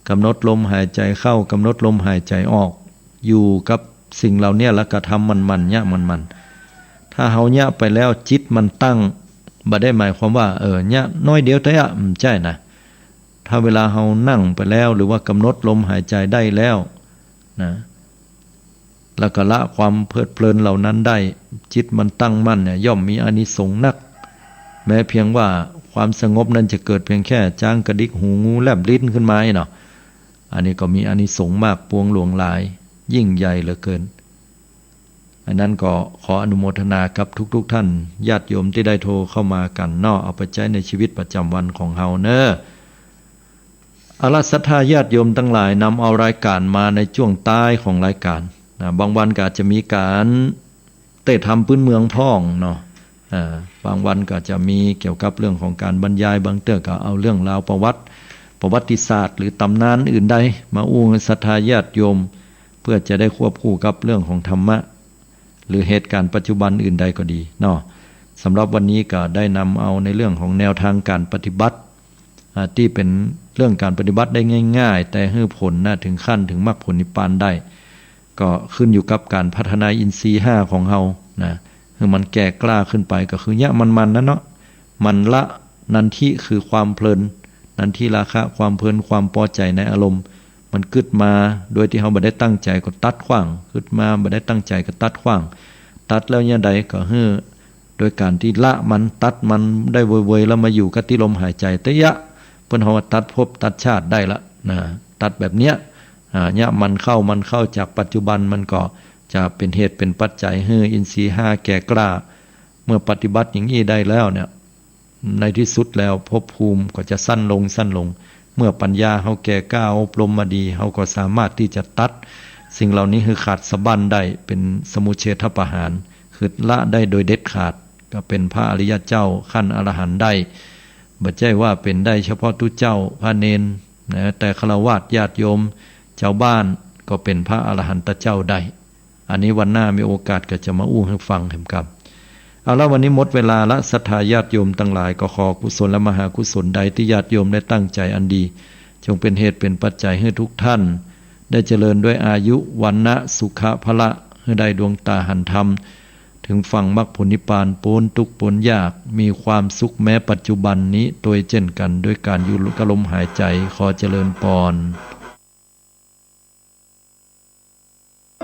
กำหนดลมหายใจเข้ากำหนดลมหายใจออกอยู่กับสิ่งเหล่านี้แล้วก็ทำมันเนี่ยมันถ้าเฮาเนี่ยไปแล้วจิตมันตั้งบ่ได้หมายความว่าเนี่ยน้อยเดียวแต่ใช่นะถ้าเวลาเฮานั่งไปแล้วหรือว่ากำหนดลมหายใจได้แล้วนะแล้วก็ละความเพลิดเพลินเหล่านั้นได้จิตมันตั้งมั่นเนี่ยย่อมมีอานิสงส์นักแม้เพียงว่าความสงบนั้นจะเกิดเพียงแค่จ้างกระดิกหูงูแลบลิ้นขึ้นมาเนาะอันนี้ก็มีอานิสงส์มากปวงหลวงหลายยิ่งใหญ่เหลือเกินอันนั้นก็ขออนุโมทนากับทุกท่านญาติโยมที่ได้โทรเข้ามากันเนาะเอาไปใช้ในชีวิตประจำวันของเฮาเนอะอาราศรัทธาญาติโยมทั้งหลายนำเอารายการมาในช่วงท้ายของรายการบางวันก็อาจจะมีการเตะทำพื้นเมืองพ้องเนาะบางวันก็จะมีเกี่ยวกับเรื่องของการบรรยายบางเตื้อก็เอาเรื่องราวประวัติศาสตร์หรือตำนานอื่นใดมาอู้ศรัทธาญาติโยมเพื่อจะได้ควบคู่กับเรื่องของธรรมะ หรือเหตุการณ์ปัจจุบันอื่นใดก็ดีเนาะสำหรับวันนี้ก็ได้นำเอาในเรื่องของแนวทางการปฏิบัติที่เป็นเรื่องการปฏิบัติได้ง่ายๆแต่ให้ผลถึงขั้นถึงมรรคผลนิพพานได้ก็ขึ้นอยู่กับการพัฒนาอินทรีย์5ของเฮานะคือมันแก่กล้าขึ้นไปก็คือเนี่ยมันนั่นเนาะมันละนันทิคือความเพลินนันทิราคะความเพลินความพอใจในอารมณ์มันกึดมาโดยที่เฮาบ่ได้ตั้งใจก็ตัดขว้างกึดมาบ่ได้ตั้งใจก็ตัดขว้างตัดแล้วเนี่ยใดก็คือโดยการที่ละมันตัดมันได้เว่ยๆแล้วมาอยู่กับที่ลมหายใจแต่ยะเพิ่นเฮาตัดภพตัดชาติได้ละนะตัดแบบเนี้ยเนี่ยมันเข้าจากปัจจุบันมันก็จะเป็นเหตุเป็นปัจจัยให้อินทรีย์5แก่กล้าเมื่อปฏิบัติอย่างนี้ได้แล้วเนี่ยในที่สุดแล้วภพภูมิก็จะสั้นลงเมื่อปัญญาเฮาแก่กล้าอบรมมาดีเฮาก็สามารถที่จะตัดสิ่งเหล่านี้คือขาดสะบั้นได้เป็นสมุเฉทประหารคือละได้โดยเด็ดขาดก็เป็นพระอริยเจ้าขั้นอรหันต์ได้บ่ใช่ว่าเป็นได้เฉพาะทุเจ้าพระเนนนะแต่ฆราวาสญาติโยมชาวบ้านก็เป็นพระอรหันตเจ้าได้อันนี้วันหน้ามีโอกาสก็จะมาอู้ให้ฟังครับเอาละวันนี้หมดเวลาละศรัทธาญาติโยมทั้งหลายก็ขอกุศลและมหากุศลใดที่ญาติโยมได้ตั้งใจอันดีจงเป็นเหตุเป็นปัจจัยให้ทุกท่านได้เจริญด้วยอายุวันนะสุขะพละให้ได้ดวงตาหันธรรมถึงฝั่งมรรคผลนิพพานพ้นทุกข์พ้นยากมีความสุขแม้ปัจจุบันนี้โดยเช่นกันด้วยการอยู่กับลมหายใจขอเจริญพร